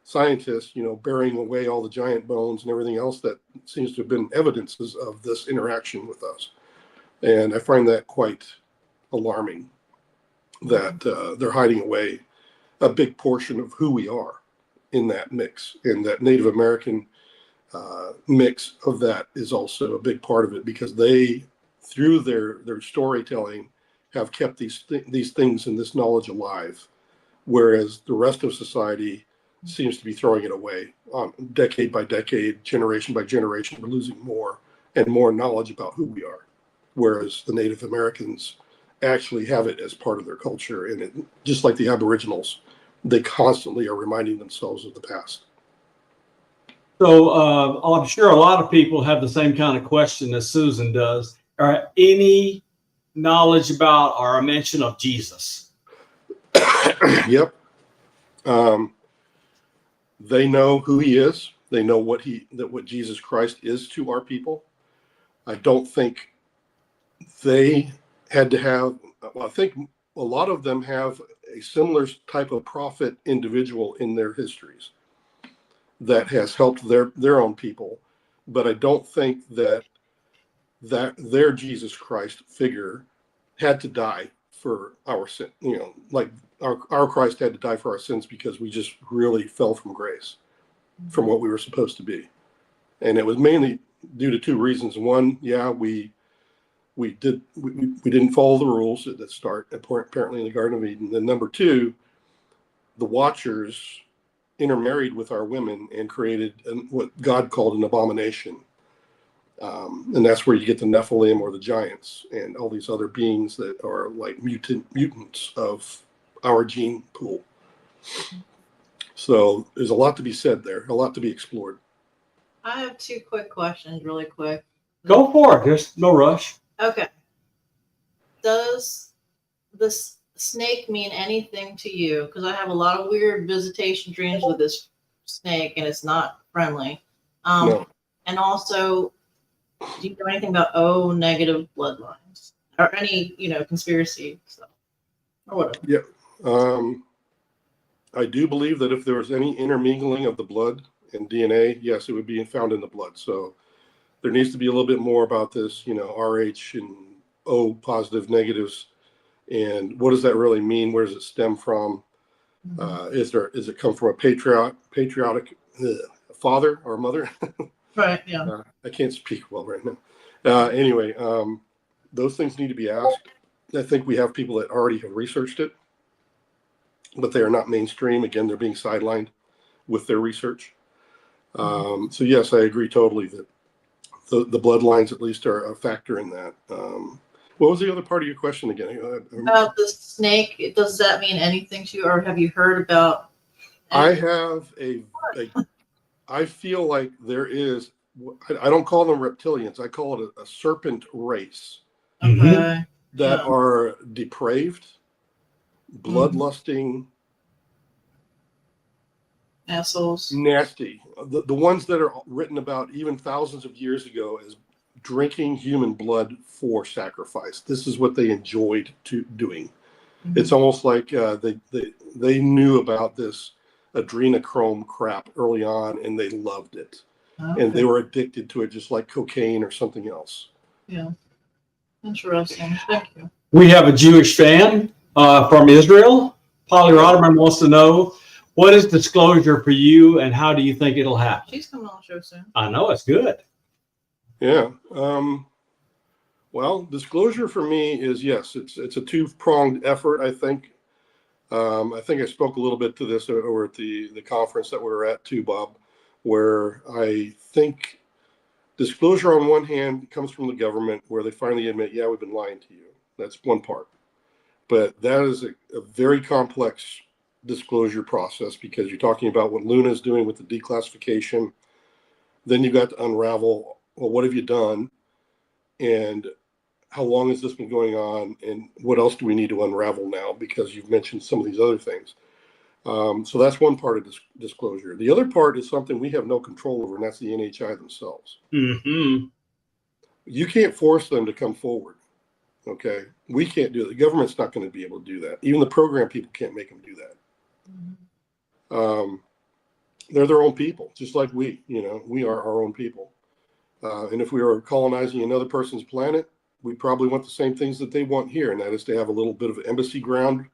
scientists, burying away all the giant bones and everything else that seems to have been evidences of this interaction with us. And I find that quite alarming that they're hiding away a big portion of who we are in that mix. And that Native American mix of that is also a big part of it, because they, through their storytelling, have kept these things and this knowledge alive, whereas the rest of society seems to be throwing it away decade by decade, generation by generation. We're losing more and more knowledge about who we are, whereas the Native Americans actually have it as part of their culture. And it, just like the Aboriginals, they constantly are reminding themselves of the past. So I'm sure a lot of people have the same kind of question as Susan does. Any knowledge about or a mention of Jesus? Yep. They know who he is. They know what Jesus Christ is to our people. I don't think they had to have, well, I think a lot of them have a similar type of prophet individual in their histories that has helped their own people. But I don't think that their Jesus Christ figure had to die for our sin, like our Christ had to die for our sins because we just really fell from grace, from what we were supposed to be. And it was mainly due to two reasons. One, yeah, we didn't follow the rules at the start, apparently in the Garden of Eden. And number two, the Watchers intermarried with our women and created what God called an abomination. And that's where you get the Nephilim or the giants and all these other beings that are like mutants of our gene pool. So there's a lot to be said there, a lot to be explored. I have two quick questions, really quick. Go for it. There's no rush. Okay. Does this snake mean anything to you? Because I have a lot of weird visitation dreams with this snake, and it's not friendly. No. And also, do you know anything about O negative bloodlines or any conspiracy stuff or whatever? Yeah. I do believe that if there was any intermingling of the blood and DNA, yes, it would be found in the blood. So there needs to be a little bit more about this, RH and O positive negatives, and what does that really mean? Where does it stem from? Is it come from a patriotic father or mother? Right. Yeah. I can't speak well right now. Anyway, those things need to be asked. I think we have people that already have researched it, but they are not mainstream. Again, they're being sidelined with their research. So yes, I agree totally that the bloodlines at least are a factor in that. What was the other part of your question again? About the snake, does that mean anything to you, or have you heard about? I have I feel like there is, I don't call them reptilians, I call it a serpent race Okay. that are depraved, bloodlusting, Assholes. nasty. The ones that are written about even thousands of years ago as drinking human blood for sacrifice. This is what they enjoyed doing. It's almost like they knew about this adrenochrome crap early on and they loved it. Okay. And they were addicted to it just like cocaine or something else. Yeah. Interesting. Thank you. We have a Jewish fan from Israel. Polly Roderman wants to know, what is disclosure for you and how do you think it'll happen? She's coming on the show soon. I know, it's good. Yeah. Well, disclosure for me is, yes, it's a two-pronged effort, I think. I think I spoke a little bit to this over at the conference that we were at too, Bob, where I think Disclosure on one hand comes from the government where they finally admit, yeah, we've been lying to you. That's one part. But that is a very complex disclosure process because you're talking about what Luna is doing with the declassification. Then you've got to unravel, well, what have you done? And how long has this been going on? And what else do we need to unravel now? Because you've mentioned some of these other things. So that's one part of disclosure. The other part is something we have no control over, and that's the NHI themselves. Mm-hmm. You can't force them to come forward. Okay, we can't do it. The government's not going to be able to do that. Even the program people can't make them do that. They're their own people, just like we. We are our own people. And if we were colonizing another person's planet, we probably want the same things that they want here, and that is to have a little bit of embassy ground,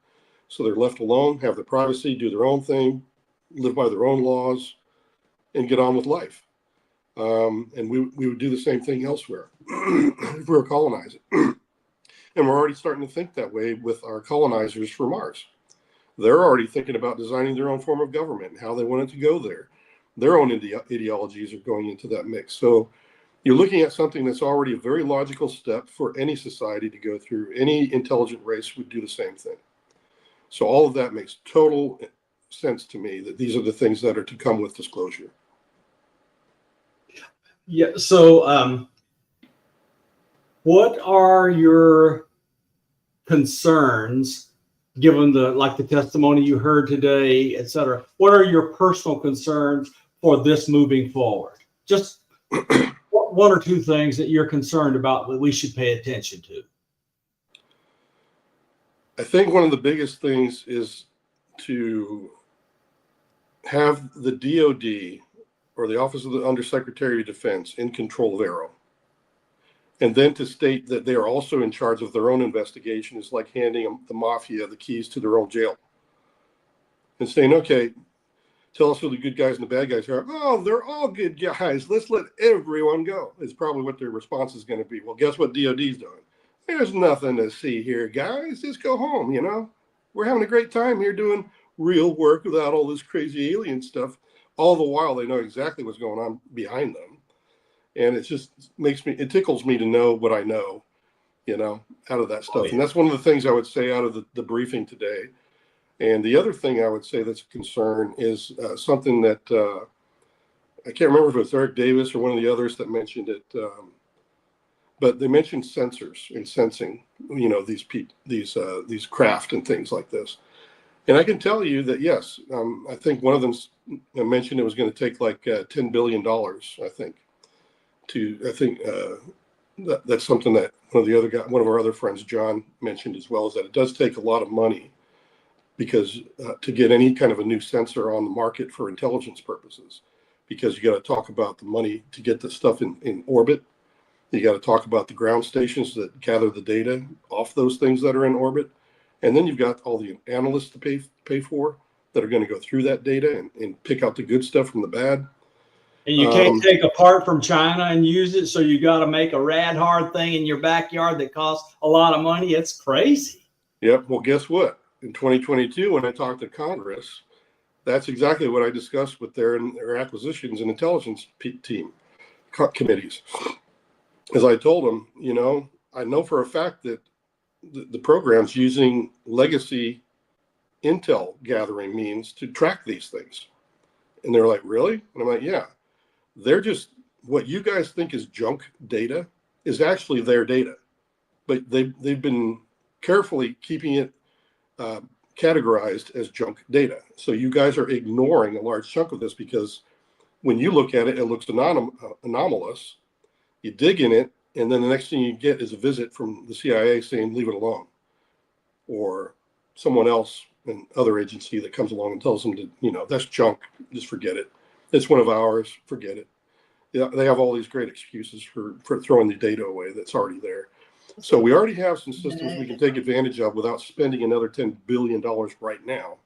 so they're left alone, have their privacy, do their own thing, live by their own laws, and get on with life. And we would do the same thing elsewhere if we were colonizing. And we're already starting to think that way with our colonizers for Mars. They're already thinking about designing their own form of government and how they want it to go there. Their own ideologies are going into that mix. So you're looking at something that's already a very logical step for any society to go through. Any intelligent race would do the same thing. So all of that makes total sense to me, that these are the things that are to come with disclosure. Yeah. So, what are your concerns, given the testimony you heard today, et cetera? What are your personal concerns for this moving forward? Just one or two things that you're concerned about that we should pay attention to. I think one of the biggest things is to have the DOD or the Office of the Undersecretary of Defense in control of Aero. And then to state that they are also in charge of their own investigation is like handing the mafia the keys to their own jail and saying, okay, tell us who the good guys and the bad guys are. Oh, they're all good guys. Let's let everyone go. Is probably what their response is going to be. Well, guess what DOD's doing? There's nothing to see here, guys. Just go home, We're having a great time here doing real work without all this crazy alien stuff. All the while, they know exactly what's going on behind them. And it just it tickles me to know what I know, out of that stuff. Oh, yeah. And that's one of the things I would say out of the briefing today. And the other thing I would say that's a concern is something that I can't remember if it was Eric Davis or one of the others that mentioned it, but they mentioned sensors and sensing, these craft and things like this. And I can tell you that, yes, I think one of them mentioned it was going to take like $10 billion, I think. That's something that one of our other friends, John, mentioned as well, is that it does take a lot of money because to get any kind of a new sensor on the market for intelligence purposes, because you got to talk about the money to get the stuff in orbit. You got to talk about the ground stations that gather the data off those things that are in orbit. And then you've got all the analysts to pay for that are going to go through that data and pick out the good stuff from the bad. And you can't take a part from China and use it, so you got to make a rad hard thing in your backyard that costs a lot of money. It's crazy. Yep. Well, guess what? In 2022, when I talked to Congress, that's exactly what I discussed with their acquisitions and intelligence team committees. As I told them, I know for a fact that the program's using legacy intel gathering means to track these things. And they're like, really? And I'm like, yeah. They're just, what you guys think is junk data is actually their data. But they've been carefully keeping it categorized as junk data. So you guys are ignoring a large chunk of this because when you look at it, it looks anomalous. You dig in it, and then the next thing you get is a visit from the CIA saying, leave it alone. Or someone else, an other agency that comes along and tells them to, that's junk, just forget it. It's one of ours, forget it. Yeah, they have all these great excuses for throwing the data away that's already there. So we already have some systems we can take advantage of without spending another $10 billion right now.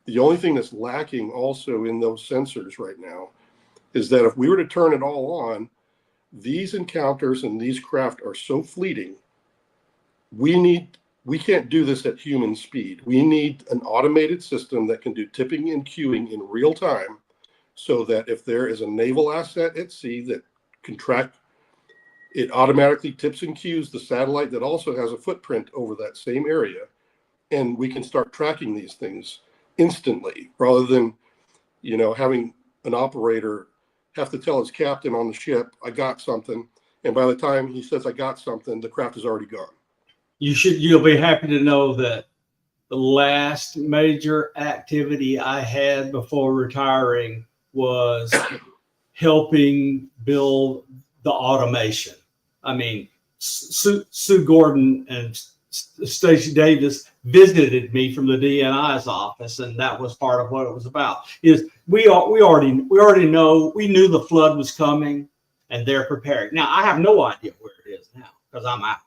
The only thing that's lacking also in those sensors right now is that if we were to turn it all on, these encounters and these craft are so fleeting. We can't do this at human speed. We need an automated system that can do tipping and queuing in real time, so that if there is a naval asset at sea that contract, it automatically tips and cues the satellite that also has a footprint over that same area. And we can start tracking these things instantly rather than, having an operator have to tell his captain on the ship, I got something. And by the time he says, I got something, the craft is already gone. You'll be happy to know that the last major activity I had before retiring was helping build the automation. I mean, Sue Gordon and Stacy Davis visited me from the DNI's office, and that was part of what it was about. Is we already know, we knew the flood was coming, and they're preparing. Now I have no idea where it is now because I'm out.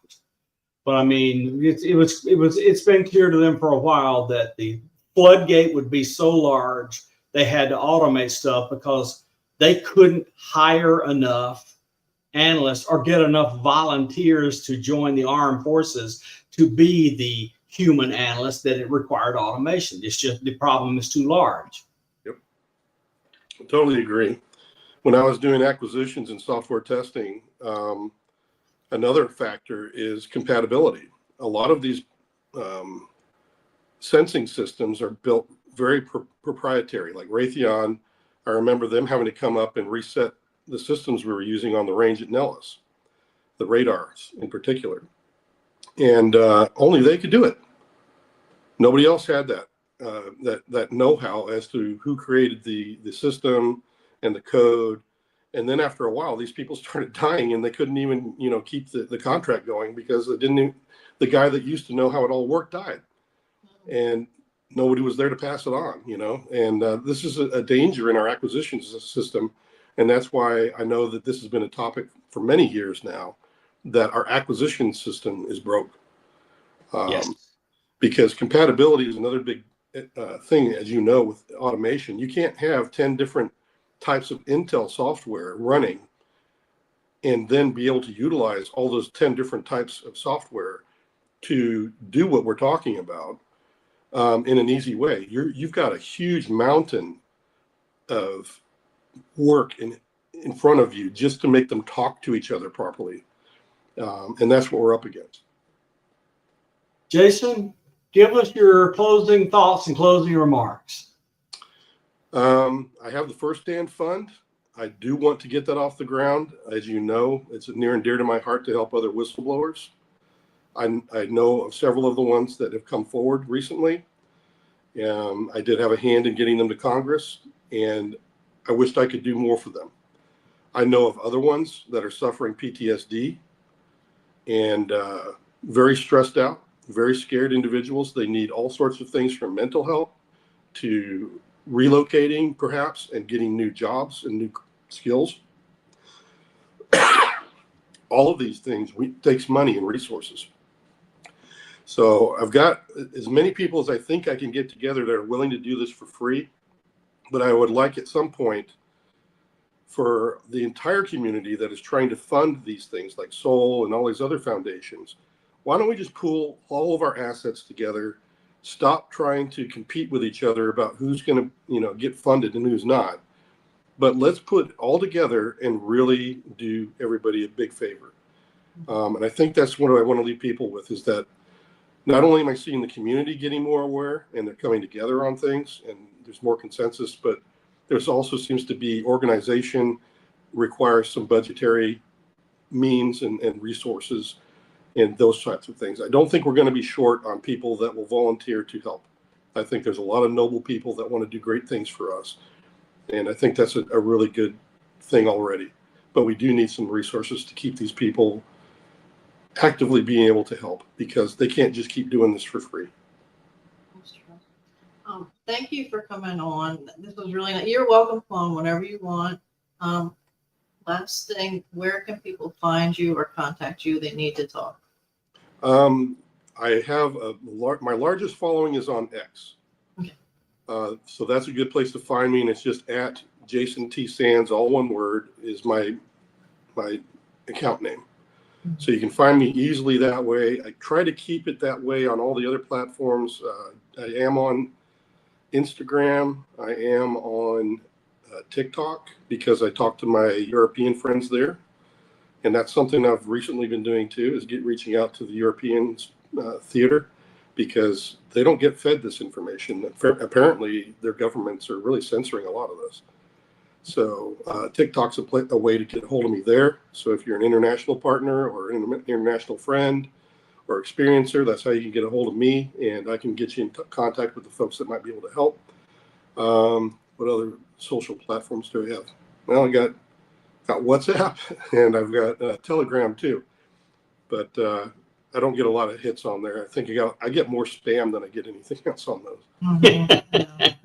But I mean, it's been clear to them for a while that the floodgate would be so large they had to automate stuff because they couldn't hire enough analysts or get enough volunteers to join the armed forces to be the human analyst that it required automation. It's just the problem is too large. Yep, I totally agree. When I was doing acquisitions and software testing, another factor is compatibility. A lot of these sensing systems are built very proprietary, like Raytheon. I remember them having to come up and reset the systems we were using on the range at Nellis, the radars in particular. And only they could do it. Nobody else had that know-how as to who created the system and the code. And then after a while, these people started dying, and they couldn't even, keep the contract going because the guy that used to know how it all worked died, and nobody was there to pass it on. And this is a danger in our acquisitions system, and that's why I know that this has been a topic for many years now, that our acquisition system is broke. Yes. Because compatibility is another big thing, as you know, with automation. You can't have 10 different types of Intel software running and then be able to utilize all those 10 different types of software to do what we're talking about in an easy way. You've got a huge mountain of work in front of you just to make them talk to each other properly. And that's what we're up against. Jason, give us your closing thoughts and closing remarks. I have the First Stand Fund. I do want to get that off the ground. As you know, it's near and dear to my heart to help other whistleblowers. I know of several of the ones that have come forward recently. I did have a hand in getting them to Congress, and I wished I could do more for them. I know of other ones that are suffering PTSD and very stressed out, very scared individuals. They need all sorts of things from mental health to relocating perhaps and getting new jobs and new skills. All of these things takes money and resources. So I've got as many people as I think I can get together that are willing to do this for free. But I would like at some point for the entire community that is trying to fund these things like Soul and all these other foundations, why don't we just pool all of our assets together, stop trying to compete with each other about who's going to get funded and who's not, but let's put it all together and really do everybody a big favor. And I think that's what I want to leave people with, is that not only am I seeing the community getting more aware and they're coming together on things and there's more consensus, but there's also seems to be organization requires some budgetary means and resources and those types of things. I don't think we're going to be short on people that will volunteer to help. I think there's a lot of noble people that want to do great things for us. And I think that's a really good thing already. But we do need some resources to keep these people actively being able to help, because they can't just keep doing this for free. That's true. Thank you for coming on. This was really nice. You're welcome on whenever you want. Last thing, where can people find you or contact you? They need to talk. I have my largest following is on X. Okay. So that's a good place to find me, and it's just at Jason T. Sands, all one word, is my account name. Mm-hmm. So you can find me easily that way. I try to keep it that way on all the other platforms. I am on Instagram. I am on TikTok because I talk to my European friends there. And that's something I've recently been doing too, is reaching out to the European theater, because they don't get fed this information. Apparently, their governments are really censoring a lot of this. So TikTok's a way to get a hold of me there. So if you're an international partner or an international friend or experiencer, that's how you can get a hold of me, and I can get you in contact with the folks that might be able to help. What other social platforms do I have? Well, I got WhatsApp, and I've got Telegram too, but I don't get a lot of hits on there. I think I get more spam than I get anything else on those. Mm-hmm.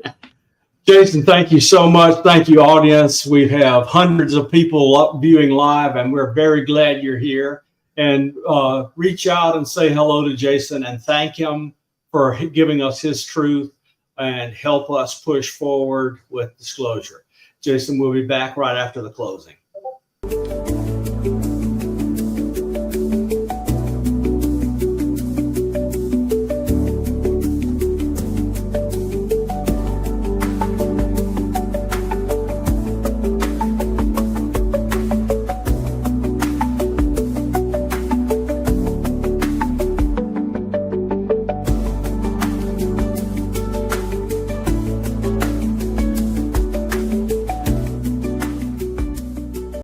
Jason, thank you so much. Thank you, audience. We have hundreds of people viewing live, and we're very glad you're here. And reach out and say hello to Jason and thank him for giving us his truth and help us push forward with disclosure. Jason, we'll be back right after the closing.